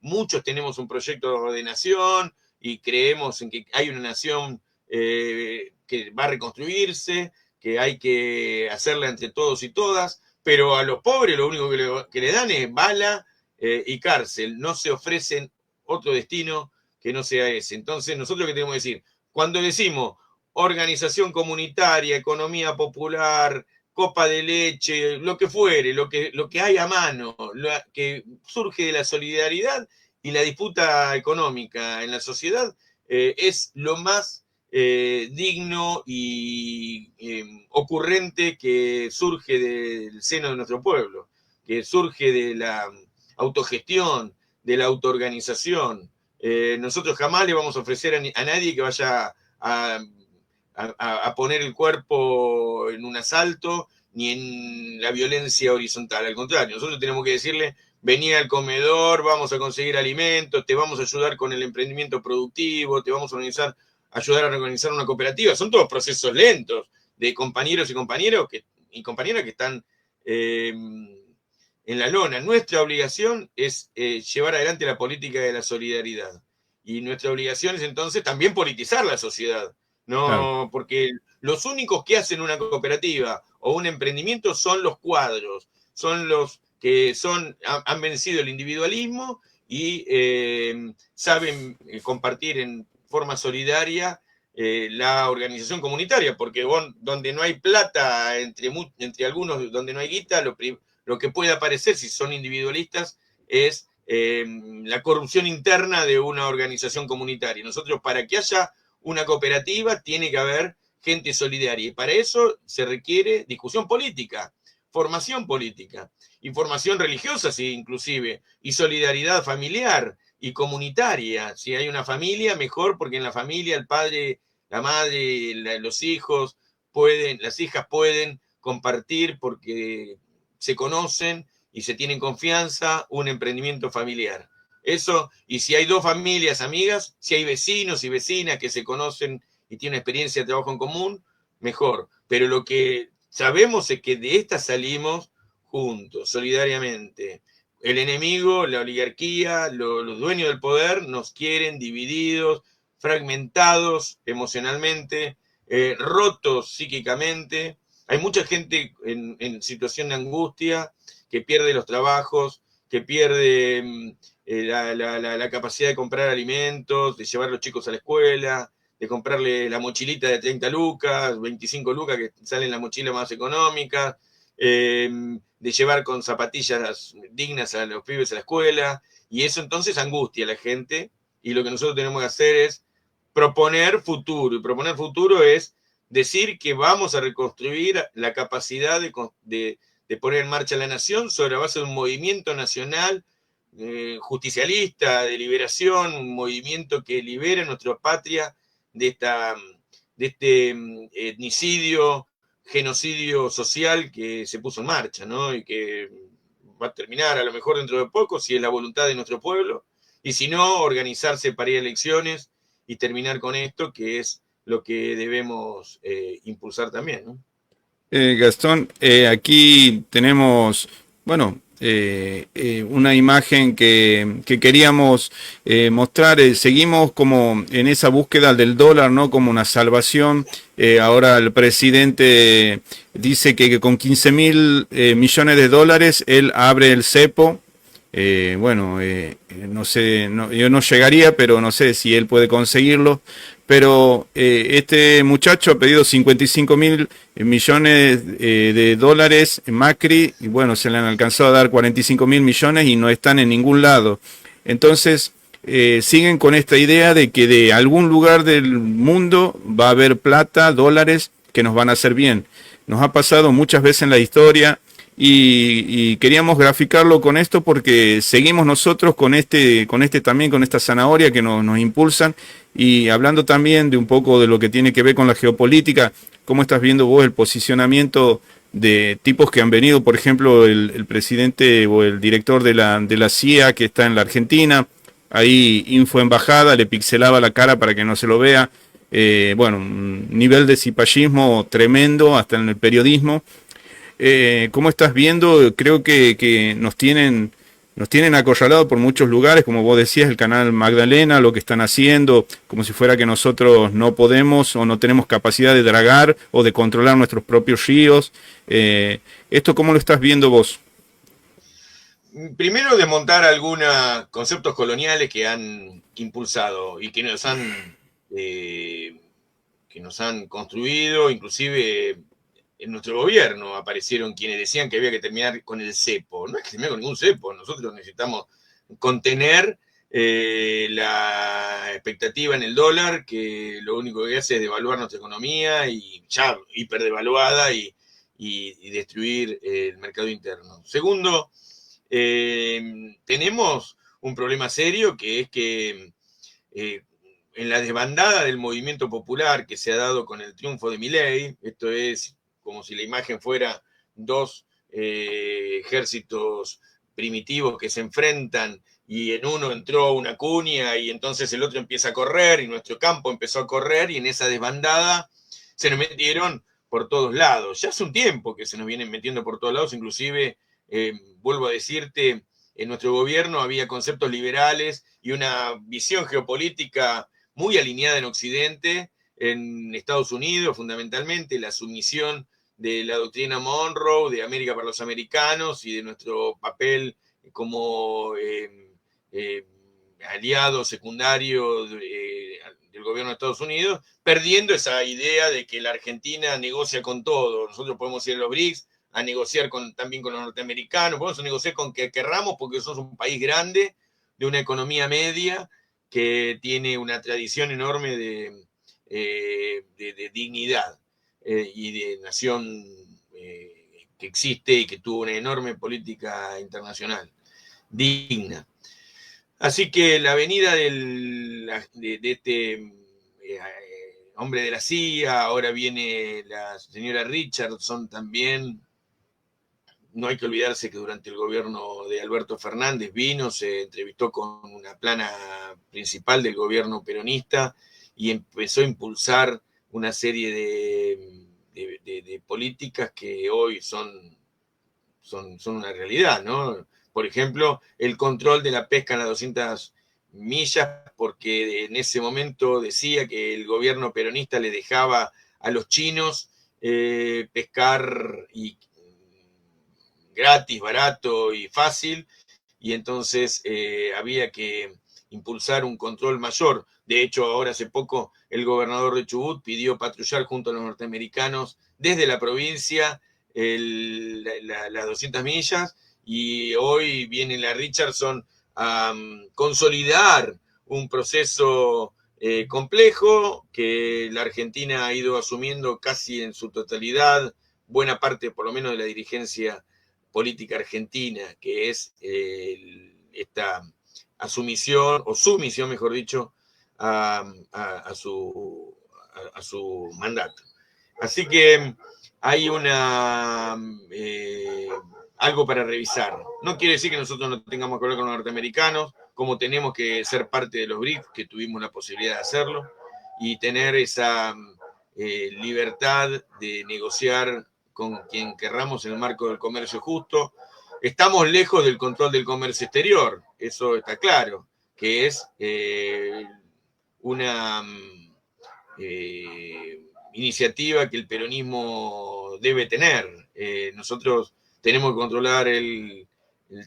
muchos tenemos un proyecto de nación y creemos en que hay una nación que va a reconstruirse, que hay que hacerla entre todos y todas, pero a los pobres lo único que le dan es bala y cárcel, no se ofrecen otro destino que no sea ese. Entonces, nosotros qué tenemos que decir, cuando decimos organización comunitaria, economía popular, copa de leche, lo que fuere, lo que hay a mano, que surge de la solidaridad y la disputa económica en la sociedad, es lo más digno y ocurrente que surge del seno de nuestro pueblo, que surge de la autogestión, de la autoorganización. Nosotros jamás le vamos a ofrecer a nadie que vaya a poner el cuerpo en un asalto ni en la violencia horizontal. Al contrario, nosotros tenemos que decirle, vení al comedor, vamos a conseguir alimentos, te vamos a ayudar con el emprendimiento productivo, te vamos a ayudar a organizar una cooperativa. Son todos procesos lentos de compañeros y compañeras que están en la lona. Nuestra obligación es llevar adelante la política de la solidaridad. Y nuestra obligación es entonces también politizar la sociedad. Claro. No, porque los únicos que hacen una cooperativa o un emprendimiento son los cuadros, son los que han vencido el individualismo y saben compartir en forma solidaria la organización comunitaria, porque donde no hay plata, entre algunos, donde no hay guita, lo que puede aparecer si son individualistas es la corrupción interna de una organización comunitaria. Nosotros, para que haya una cooperativa, tiene que haber gente solidaria. Y para eso se requiere discusión política, formación política, información religiosa, sí, inclusive, y solidaridad familiar y comunitaria. Si hay una familia, mejor, porque en la familia el padre, la madre, los hijos, las hijas pueden compartir porque se conocen y se tienen confianza, un emprendimiento familiar. Eso, y si hay dos familias amigas, si hay vecinos y vecinas que se conocen y tienen experiencia de trabajo en común, mejor. Pero lo que sabemos es que de esta salimos juntos, solidariamente. El enemigo, la oligarquía, los dueños del poder nos quieren divididos, fragmentados emocionalmente, rotos psíquicamente. Hay mucha gente en situación de angustia que pierde los trabajos, que pierde la capacidad de comprar alimentos, de llevar a los chicos a la escuela, de comprarle la mochilita de 30 lucas, 25 lucas que salen la mochila más económica, de llevar con zapatillas dignas a los pibes a la escuela, y eso entonces angustia a la gente, y lo que nosotros tenemos que hacer es proponer futuro, y proponer futuro es decir que vamos a reconstruir la capacidad de poner en marcha la nación sobre la base de un movimiento nacional justicialista, de liberación, un movimiento que libere a nuestra patria de este etnicidio, genocidio social que se puso en marcha, ¿no? Y que va a terminar a lo mejor dentro de poco, si es la voluntad de nuestro pueblo, y si no, organizarse para ir a elecciones y terminar con esto, que es lo que debemos impulsar también, ¿no? Gastón, aquí tenemos, bueno, una imagen que queríamos mostrar. Seguimos como en esa búsqueda del dólar, ¿no? Como una salvación. Ahora el presidente dice que con 15.000 millones de dólares él abre el cepo. Bueno, no sé, yo no llegaría, pero no sé si él puede conseguirlo. Pero este muchacho ha pedido 55.000 millones de dólares en Macri, y bueno, se le han alcanzado a dar 45.000 millones y no están en ningún lado. Entonces, siguen con esta idea de que de algún lugar del mundo va a haber plata, dólares, que nos van a hacer bien. Nos ha pasado muchas veces en la historia. Y queríamos graficarlo con esto porque seguimos nosotros con también con esta zanahoria que nos impulsan, y hablando también de un poco de lo que tiene que ver con la geopolítica. ¿Cómo estás viendo vos el posicionamiento de tipos que han venido, por ejemplo, el presidente o el director de la CIA que está en la Argentina? Ahí Info Embajada le pixelaba la cara para que no se lo vea. Bueno, un nivel de cipallismo tremendo hasta en el periodismo. ¿Cómo estás viendo? Creo que nos tienen acorralados por muchos lugares, como vos decías, el canal Magdalena, lo que están haciendo, como si fuera que nosotros no podemos o no tenemos capacidad de dragar o de controlar nuestros propios ríos. ¿Esto cómo lo estás viendo vos? Primero, desmontar algunos conceptos coloniales que han impulsado y que nos han que nos han construido, inclusive en nuestro gobierno aparecieron quienes decían que había que terminar con el cepo. No es que terminar con ningún cepo, nosotros necesitamos contener la expectativa en el dólar, que lo único que hace es devaluar nuestra economía y ya hiperdevaluada y destruir el mercado interno. Segundo, tenemos un problema serio que es que en la desbandada del movimiento popular que se ha dado con el triunfo de Milei, esto es como si la imagen fuera dos ejércitos primitivos que se enfrentan y en uno entró una cuña y entonces el otro empieza a correr y nuestro campo empezó a correr y en esa desbandada se nos metieron por todos lados. Ya hace un tiempo que se nos vienen metiendo por todos lados, inclusive, vuelvo a decirte, en nuestro gobierno había conceptos liberales y una visión geopolítica muy alineada en Occidente, en Estados Unidos fundamentalmente, la sumisión de la doctrina Monroe, de América para los americanos y de nuestro papel como aliado secundario del gobierno de Estados Unidos, perdiendo esa idea de que la Argentina negocia con todo. Nosotros podemos ir a los BRICS a negociar también con los norteamericanos, podemos negociar con que querramos porque somos un país grande, de una economía media, que tiene una tradición enorme de dignidad y de nación que existe y que tuvo una enorme política internacional digna. Así que la venida de este hombre de la CIA, ahora viene la señora Richardson también. No hay que olvidarse que durante el gobierno de Alberto Fernández vino, se entrevistó con una plana principal del gobierno peronista y empezó a impulsar una serie de políticas que hoy son una realidad, ¿no? Por ejemplo, el control de la pesca en las 200 millas, porque en ese momento decía que el gobierno peronista le dejaba a los chinos pescar gratis, barato y fácil, y entonces había que impulsar un control mayor. De hecho, ahora hace poco el gobernador de Chubut pidió patrullar junto a los norteamericanos desde la provincia las 200 millas, y hoy viene la Richardson a consolidar un proceso complejo que la Argentina ha ido asumiendo casi en su totalidad, buena parte por lo menos de la dirigencia política argentina, que es esta asumición, o sumisión, mejor dicho, a su mandato. Así que hay algo para revisar. No quiere decir que nosotros no tengamos que hablar con los norteamericanos, como tenemos que ser parte de los BRICS, que tuvimos la posibilidad de hacerlo, y tener esa libertad de negociar con quien querramos en el marco del comercio justo. Estamos lejos del control del comercio exterior, eso está claro, que es una iniciativa que el peronismo debe tener. Nosotros tenemos que controlar el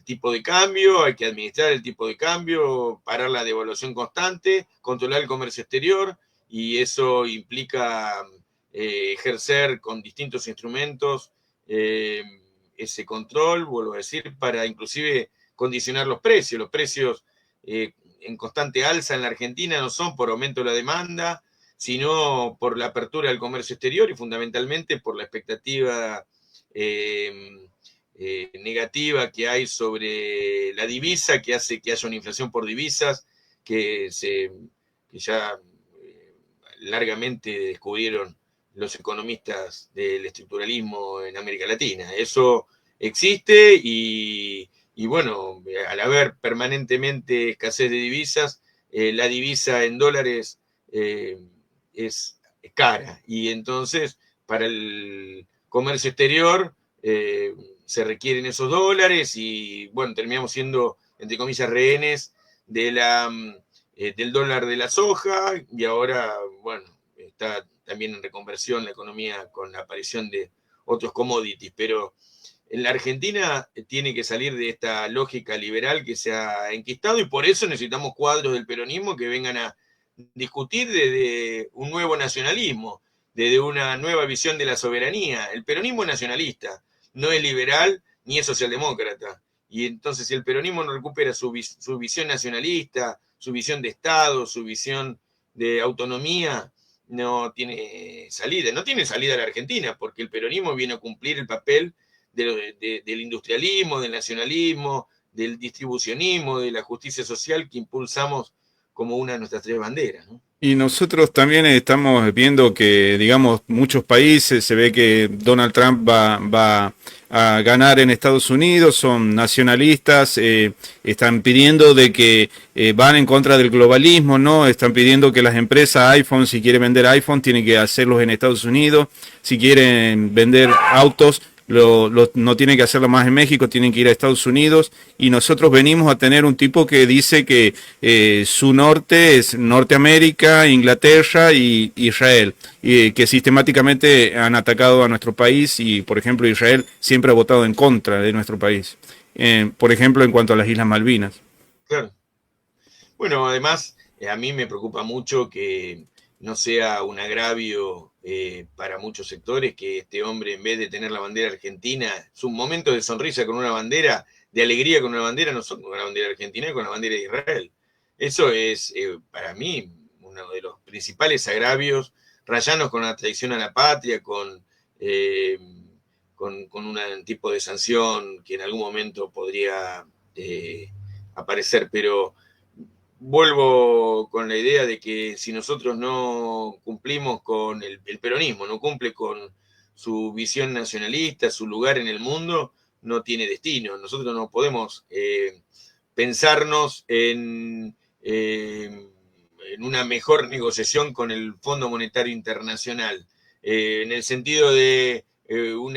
tipo de cambio, hay que administrar el tipo de cambio, parar la devaluación constante, controlar el comercio exterior, y eso implica ejercer con distintos instrumentos ese control, vuelvo a decir, para inclusive condicionar los precios. Los precios en constante alza en la Argentina no son por aumento de la demanda, sino por la apertura del comercio exterior y fundamentalmente por la expectativa negativa que hay sobre la divisa, que hace que haya una inflación por divisas, que ya largamente descubrieron los economistas del estructuralismo en América Latina. Eso existe y bueno, al haber permanentemente escasez de divisas, la divisa en dólares es cara, y entonces para el comercio exterior se requieren esos dólares y bueno, terminamos siendo, entre comillas, rehenes del dólar de la soja, y ahora, bueno, está también en reconversión la economía con la aparición de otros commodities, pero en la Argentina tiene que salir de esta lógica liberal que se ha enquistado, y por eso necesitamos cuadros del peronismo que vengan a discutir desde un nuevo nacionalismo, desde una nueva visión de la soberanía. El peronismo es nacionalista, no es liberal ni es socialdemócrata. Y entonces si el peronismo no recupera su visión nacionalista, su visión de Estado, su visión de autonomía, no tiene salida. No tiene salida a la Argentina, porque el peronismo viene a cumplir el papel del industrialismo, del nacionalismo, del distribucionismo, de la justicia social que impulsamos como una de nuestras tres banderas, ¿no? Y nosotros también estamos viendo que, digamos, muchos países, se ve que Donald Trump va a ganar en Estados Unidos, son nacionalistas, están pidiendo de que van en contra del globalismo, ¿no? Están pidiendo que las empresas iPhone, si quieren vender iPhone, tienen que hacerlos en Estados Unidos, si quieren vender autos, no tienen que hacerlo más en México, tienen que ir a Estados Unidos, y nosotros venimos a tener un tipo que dice que su norte es Norteamérica, Inglaterra y Israel, y que sistemáticamente han atacado a nuestro país y, por ejemplo, Israel siempre ha votado en contra de nuestro país, por ejemplo, en cuanto a las Islas Malvinas. Claro. Bueno, además, a mí me preocupa mucho que no sea un agravio para muchos sectores que este hombre, en vez de tener la bandera argentina, su momento de sonrisa con una bandera, de alegría con una bandera, no son con una bandera argentina, es con la bandera de Israel. Eso es, para mí, uno de los principales agravios, rayanos con la traición a la patria, eh, con un tipo de sanción que en algún momento podría aparecer, pero vuelvo con la idea de que si nosotros no cumplimos con el peronismo, no cumple con su visión nacionalista, su lugar en el mundo, no tiene destino. Nosotros no podemos pensarnos en una mejor negociación con el Fondo Monetario Internacional, en el sentido de un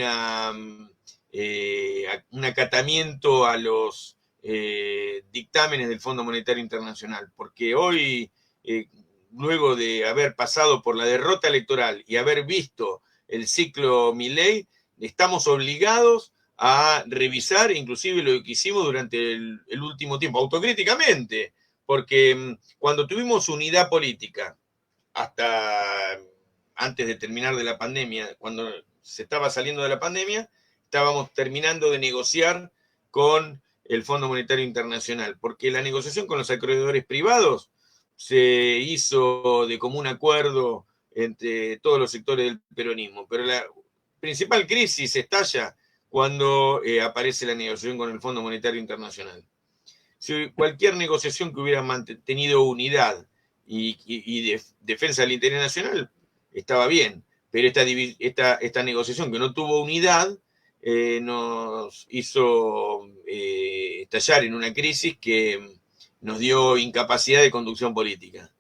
acatamiento a los dictámenes del Fondo Monetario Internacional, porque hoy, luego de haber pasado por la derrota electoral y haber visto el ciclo Milei, estamos obligados a revisar inclusive lo que hicimos durante el último tiempo, autocríticamente, porque cuando tuvimos unidad política, hasta antes de terminar de la pandemia, cuando se estaba saliendo de la pandemia, estábamos terminando de negociar con el Fondo Monetario Internacional, porque la negociación con los acreedores privados se hizo de común acuerdo entre todos los sectores del peronismo, pero la principal crisis estalla cuando aparece la negociación con el Fondo Monetario Internacional. Si cualquier negociación que hubiera mantenido unidad y defensa del interés nacional estaba bien, pero esta negociación que no tuvo unidad nos hizo estallar en una crisis que nos dio incapacidad de conducción política.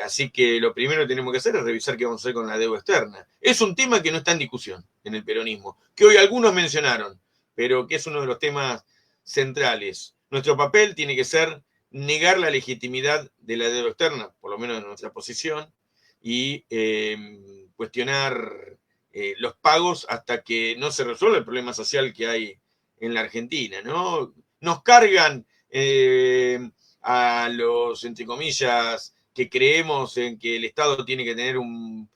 Así que lo primero que tenemos que hacer es revisar qué vamos a hacer con la deuda externa. Es un tema que no está en discusión en el peronismo, que hoy algunos mencionaron, pero que es uno de los temas centrales. Nuestro papel tiene que ser negar la legitimidad de la deuda externa, por lo menos en nuestra posición, y cuestionar los pagos hasta que no se resuelva el problema social que hay en la Argentina, ¿no? Nos cargan a los, entre comillas, que creemos en que el Estado tiene que tener un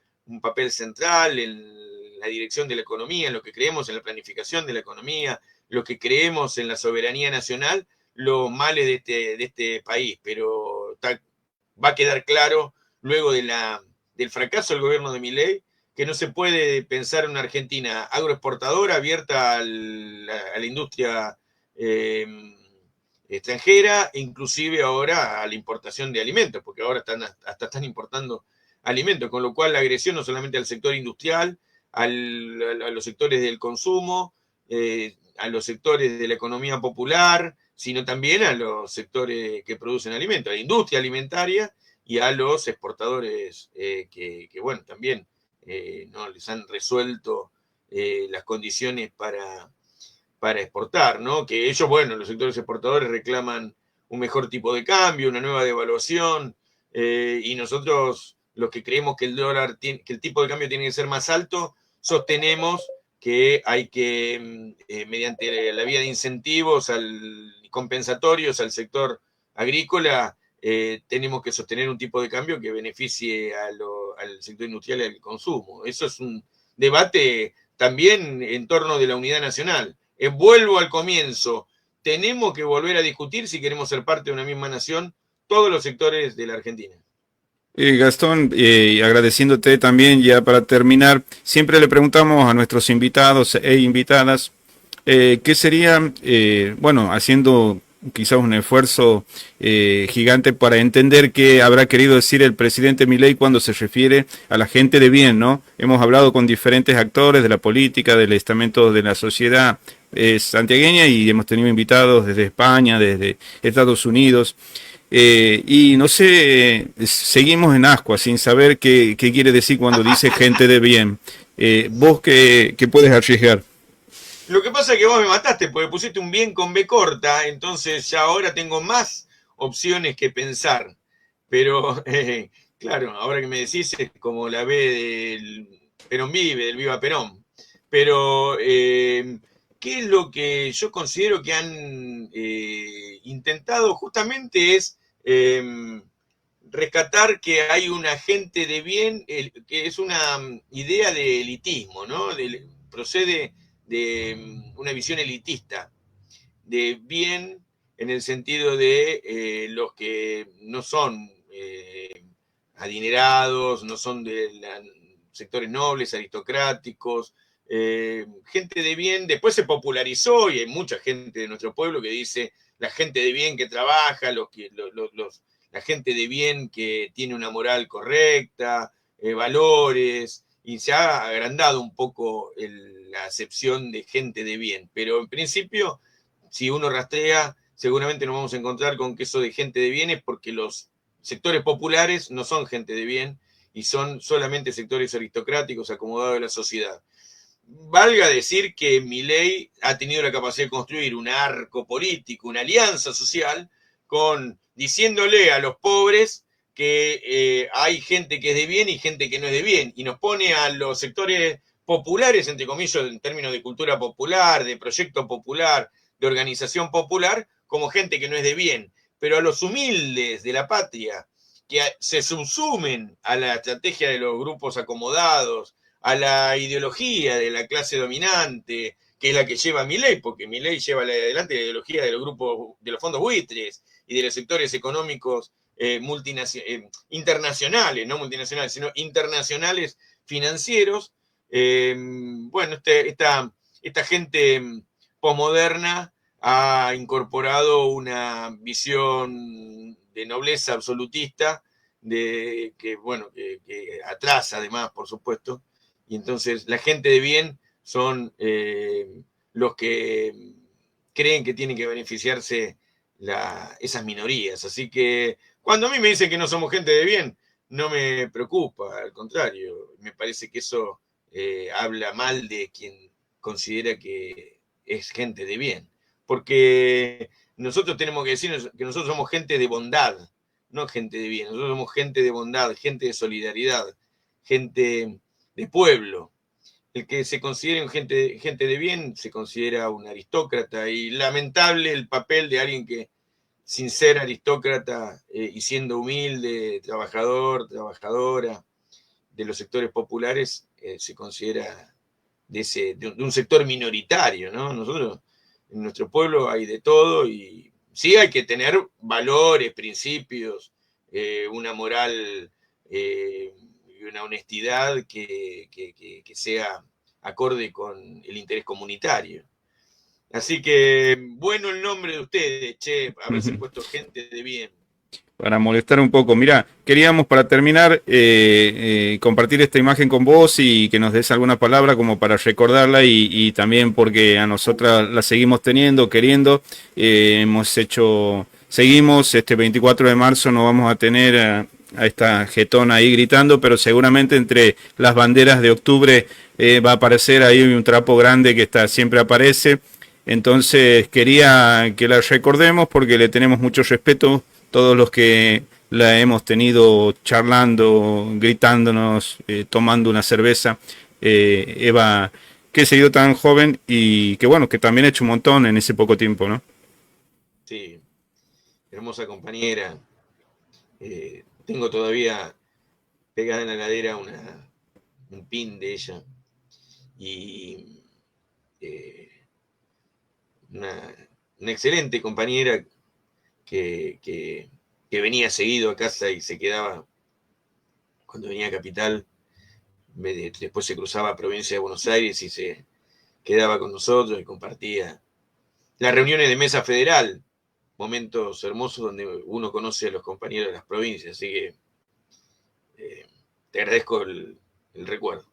papel central en la dirección de la economía, en lo que creemos en la planificación de la economía, lo que creemos en la soberanía nacional, los males de este país, pero va a quedar claro luego del fracaso del gobierno de Milei que no se puede pensar en una Argentina agroexportadora abierta a la industria extranjera, inclusive ahora a la importación de alimentos, porque ahora hasta están importando alimentos, con lo cual la agresión no solamente al sector industrial, a los sectores del consumo, a los sectores de la economía popular, sino también a los sectores que producen alimentos, a la industria alimentaria y a los exportadores bueno, también no les han resuelto las condiciones para exportar, ¿no? Que ellos, bueno, los sectores exportadores reclaman un mejor tipo de cambio, una nueva devaluación, y nosotros, los que creemos que que el tipo de cambio tiene que ser más alto, sostenemos que hay que, mediante la vía de incentivos compensatorios al sector agrícola, tenemos que sostener un tipo de cambio que beneficie al sector industrial y al consumo. Eso es un debate también en torno de la unidad nacional. Vuelvo al comienzo, tenemos que volver a discutir si queremos ser parte de una misma nación todos los sectores de la Argentina. Gastón, agradeciéndote también ya para terminar, siempre le preguntamos a nuestros invitados e invitadas qué sería, bueno, haciendo quizás un esfuerzo gigante para entender qué habrá querido decir el presidente Milei cuando se refiere a la gente de bien, ¿no? Hemos hablado con diferentes actores de la política, del estamento de la sociedad santiagueña y hemos tenido invitados desde España, desde Estados Unidos. Y no sé, seguimos en ascuas sin saber qué quiere decir cuando dice gente de bien. ¿Vos qué puedes arriesgar? Lo que pasa es que vos me mataste porque pusiste un bien con B corta, entonces ya ahora tengo más opciones que pensar. Pero, claro, ahora que me decís es como la B del Perón Vive, del Viva Perón. Pero, ¿qué es lo que yo considero que han intentado? Justamente es rescatar que hay una gente de bien, que es una idea de elitismo, ¿no? Procede de una visión elitista, de bien en el sentido de los que no son adinerados, no son de sectores nobles, aristocráticos, gente de bien. Después se popularizó y hay mucha gente de nuestro pueblo que dice la gente de bien que trabaja, la gente de bien que tiene una moral correcta, valores, y se ha agrandado un poco la acepción de gente de bien. Pero en principio, si uno rastrea, seguramente nos vamos a encontrar con que eso de gente de bien es porque los sectores populares no son gente de bien y son solamente sectores aristocráticos acomodados de la sociedad. Valga decir que Milei ha tenido la capacidad de construir un arco político, una alianza social, diciéndole a los pobres que hay gente que es de bien y gente que no es de bien, y nos pone a los sectores populares, entre comillas, en términos de cultura popular, de proyecto popular, de organización popular, como gente que no es de bien, pero a los humildes de la patria, que se subsumen a la estrategia de los grupos acomodados, a la ideología de la clase dominante, que es la que lleva Milei, porque Milei lleva adelante la ideología de los grupos, de los fondos buitres y de los sectores económicos internacionales, no multinacionales, sino internacionales financieros. Bueno, esta gente posmoderna ha incorporado una visión de nobleza absolutista, que atrasa además, por supuesto, y entonces la gente de bien son los que creen que tienen que beneficiarse esas minorías. Así que cuando a mí me dicen que no somos gente de bien, no me preocupa, al contrario, me parece que eso habla mal de quien considera que es gente de bien. Porque nosotros tenemos que decir que nosotros somos gente de bondad, no gente de bien. Nosotros somos gente de bondad, gente de solidaridad, gente de pueblo. El que se considere gente de bien se considera un aristócrata, y lamentable el papel de alguien que, sin ser aristócrata y siendo humilde, trabajador, trabajadora de los sectores populares, se considera de un sector minoritario, ¿no? Nosotros, en nuestro pueblo hay de todo, y sí hay que tener valores, principios, una moral y una honestidad que sea acorde con el interés comunitario. Así que, bueno el nombre de ustedes, che, haberse puesto gente de bien. Para molestar un poco. Mira, queríamos para terminar compartir esta imagen con vos y que nos des alguna palabra como para recordarla y también porque a nosotras la seguimos teniendo, queriendo. Seguimos, este 24 de marzo no vamos a tener a esta jetona ahí gritando, pero seguramente entre las banderas de octubre va a aparecer ahí un trapo grande que siempre aparece. Entonces quería que la recordemos porque le tenemos mucho respeto todos los que la hemos tenido charlando, gritándonos, tomando una cerveza. Eva, que ha sido tan joven y que bueno, que también ha hecho un montón en ese poco tiempo, ¿no? Sí, hermosa compañera. Tengo todavía pegada en la ladera un pin de ella y eh, una, una, excelente compañera que, que, que venía seguido a casa y se quedaba cuando venía a Capital, después se cruzaba a Provincia de Buenos Aires y se quedaba con nosotros y compartía las reuniones de mesa federal, momentos hermosos donde uno conoce a los compañeros de las provincias, así que te agradezco el recuerdo.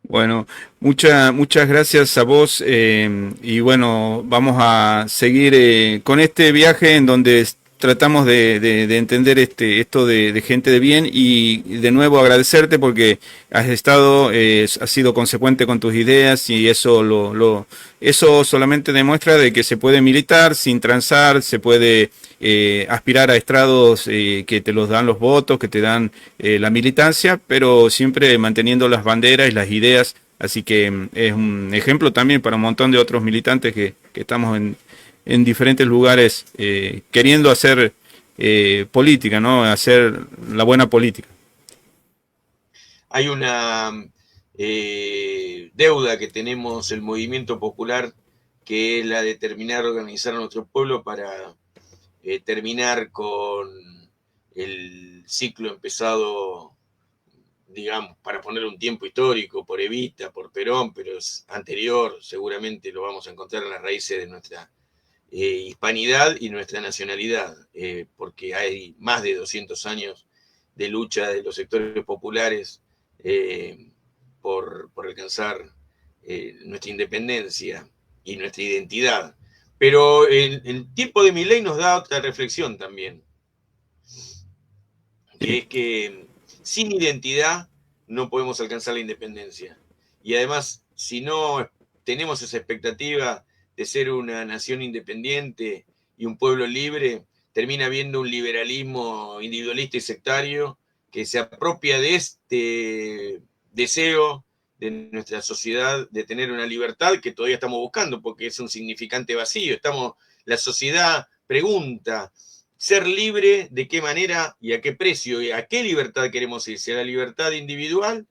Bueno, muchas gracias a vos y bueno, vamos a seguir con este viaje en donde tratamos de entender esto de gente de bien y de nuevo agradecerte porque has estado, has sido consecuente con tus ideas y eso solamente demuestra de que se puede militar sin transar, se puede aspirar a estrados que te los dan los votos, que te dan la militancia, pero siempre manteniendo las banderas y las ideas. Así que es un ejemplo también para un montón de otros militantes que estamos en diferentes lugares queriendo hacer política, ¿no? Hacer la buena política. Hay una deuda que tenemos el movimiento popular, que es la de terminar de organizar a nuestro pueblo para terminar con el ciclo empezado, digamos, para poner un tiempo histórico, por Evita, por Perón, pero es anterior, seguramente lo vamos a encontrar en las raíces de nuestra hispanidad y nuestra nacionalidad, porque hay más de 200 años de lucha de los sectores populares por alcanzar nuestra independencia y nuestra identidad. Pero el tiempo de Milei nos da otra reflexión también, que Sí. es que sin identidad no podemos alcanzar la independencia. Y además, si no tenemos esa expectativa de ser una nación independiente y un pueblo libre, termina habiendo un liberalismo individualista y sectario que se apropia de este deseo de nuestra sociedad de tener una libertad que todavía estamos buscando, porque es un significante vacío. La sociedad pregunta, ser libre, de qué manera y a qué precio, y a qué libertad queremos ir, si a la libertad individual,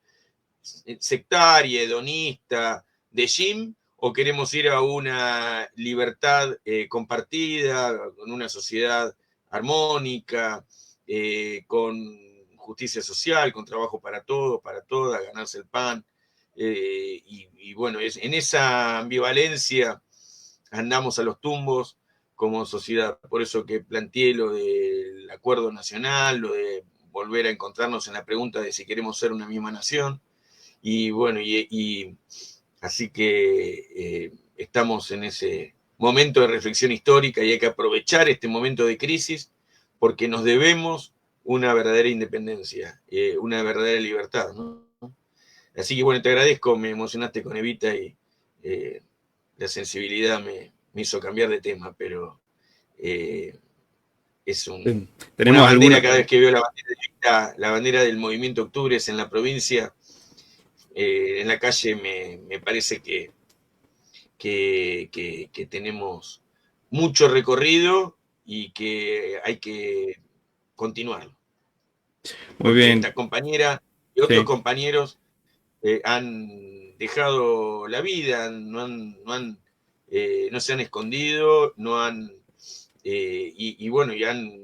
sectaria, hedonista, de Jim, o queremos ir a una libertad compartida, con una sociedad armónica, con justicia social, con trabajo para todos, para todas, ganarse el pan. Y bueno, en esa ambivalencia andamos a los tumbos como sociedad. Por eso que planteé lo del acuerdo nacional, lo de volver a encontrarnos en la pregunta de si queremos ser una misma nación. Y bueno, así que estamos en ese momento de reflexión histórica y hay que aprovechar este momento de crisis porque nos debemos una verdadera independencia, una verdadera libertad, ¿no? Así que bueno, te agradezco, me emocionaste con Evita y eh, la sensibilidad me hizo cambiar de tema, pero eh, es una Tenemos bandera, alguna. cada vez que veo la bandera, la bandera del movimiento Octubres en la provincia, en la calle me parece que tenemos mucho recorrido y que hay que continuarlo, Muy porque bien, esta compañera y otros sí. compañeros han dejado la vida, no se han escondido, no han, y bueno, y han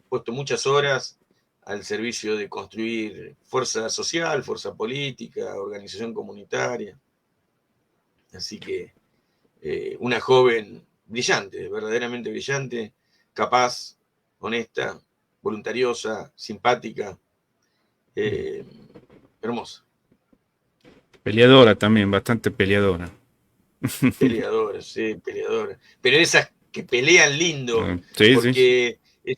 puesto muchas horas al servicio de construir fuerza social, fuerza política, organización comunitaria. Así que una joven brillante, verdaderamente brillante, capaz, honesta, voluntariosa, simpática, eh, hermosa, Peleadora también, bastante peleadora. peleadora, sí, peleadora. Pero esas que pelean lindo, Sí, sí. porque es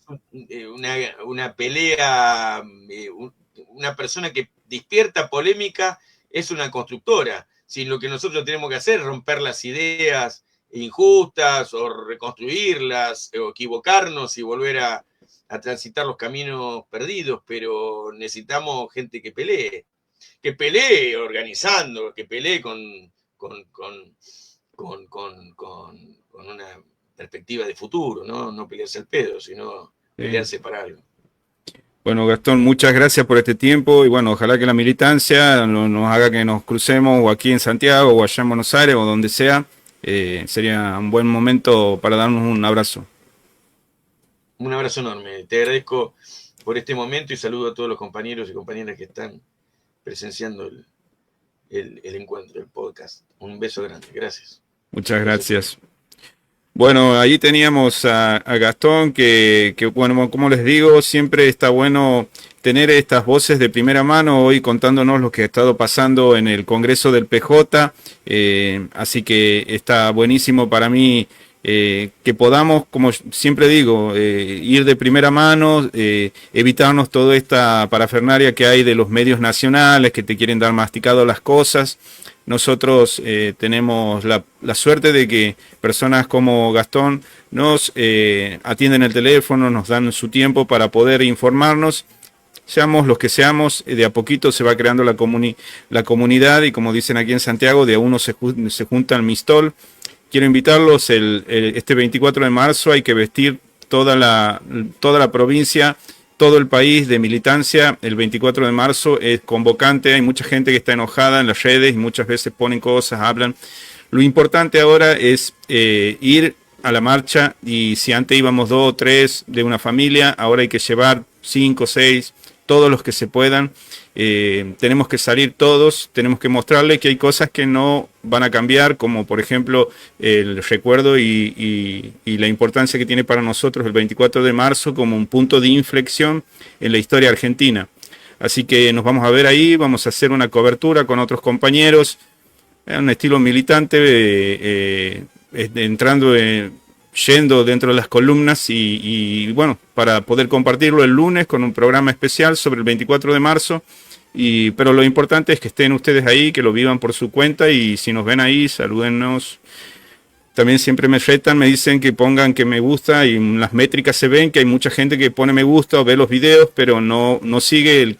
una pelea, una persona que despierta polémica es una constructora. Si lo que nosotros tenemos que hacer es romper las ideas injustas o reconstruirlas o equivocarnos y volver a transitar los caminos perdidos, pero necesitamos gente que pelee organizando, que pelee con, con, con una perspectiva de futuro, ¿no? No pelearse al pedo, sino pelearse para algo. Bueno, Gastón, muchas gracias por este tiempo y bueno, ojalá que la militancia nos haga que nos crucemos o aquí en Santiago o allá en Buenos Aires o donde sea. Sería un buen momento para darnos un abrazo. Un abrazo enorme. Te agradezco por este momento y saludo a todos los compañeros y compañeras que están presenciando el encuentro, el podcast. Un beso grande. Gracias. Muchas gracias. Bueno, ahí teníamos a Gastón, bueno, como les digo, siempre está bueno tener estas voces de primera mano, hoy contándonos lo que ha estado pasando en el Congreso del PJ, así que está buenísimo para mí que podamos, como siempre digo, ir de primera mano, evitarnos toda esta parafernaria que hay de los medios nacionales que te quieren dar masticado las cosas. Nosotros tenemos la suerte de que personas como Gastón nos atienden el teléfono, nos dan su tiempo para poder informarnos. Seamos los que seamos, de a poquito se va creando la comunidad y como dicen aquí en Santiago, de a uno se junta el mistol. Quiero invitarlos, este 24 de marzo hay que vestir toda la provincia, todo el país de militancia. El 24 de marzo es convocante, hay mucha gente que está enojada en las redes y muchas veces ponen cosas, hablan. Lo importante ahora es ir a la marcha y si antes íbamos 2 o 3 de una familia, ahora hay que llevar 5, 6, todos los que se puedan. Tenemos que salir todos, tenemos que mostrarle que hay cosas que no van a cambiar, como por ejemplo el recuerdo y la importancia que tiene para nosotros el 24 de marzo como un punto de inflexión en la historia argentina. Así que nos vamos a ver ahí, vamos a hacer una cobertura con otros compañeros, un estilo militante, entrando yendo dentro de las columnas y bueno, para poder compartirlo el lunes con un programa especial sobre el 24 de marzo. Pero lo importante es que estén ustedes ahí, que lo vivan por su cuenta y si nos ven ahí, salúdennos. También siempre me retan, me dicen que pongan que me gusta y en las métricas se ven que hay mucha gente que pone me gusta o ve los videos, pero no sigue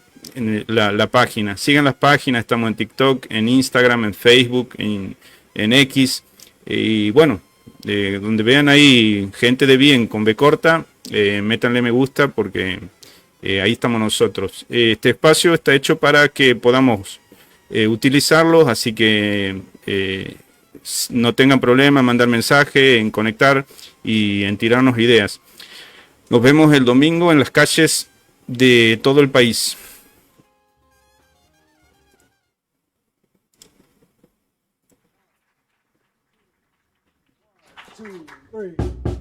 la página. Sigan las páginas, estamos en TikTok, en Instagram, en Facebook, en X. Y bueno, donde vean ahí gente de bien con B corta, métanle me gusta porque ahí estamos nosotros. Este espacio está hecho para que podamos utilizarlos, así que no tengan problema en mandar mensaje, en conectar y en tirarnos ideas. Nos vemos el domingo en las calles de todo el país. 2, 3.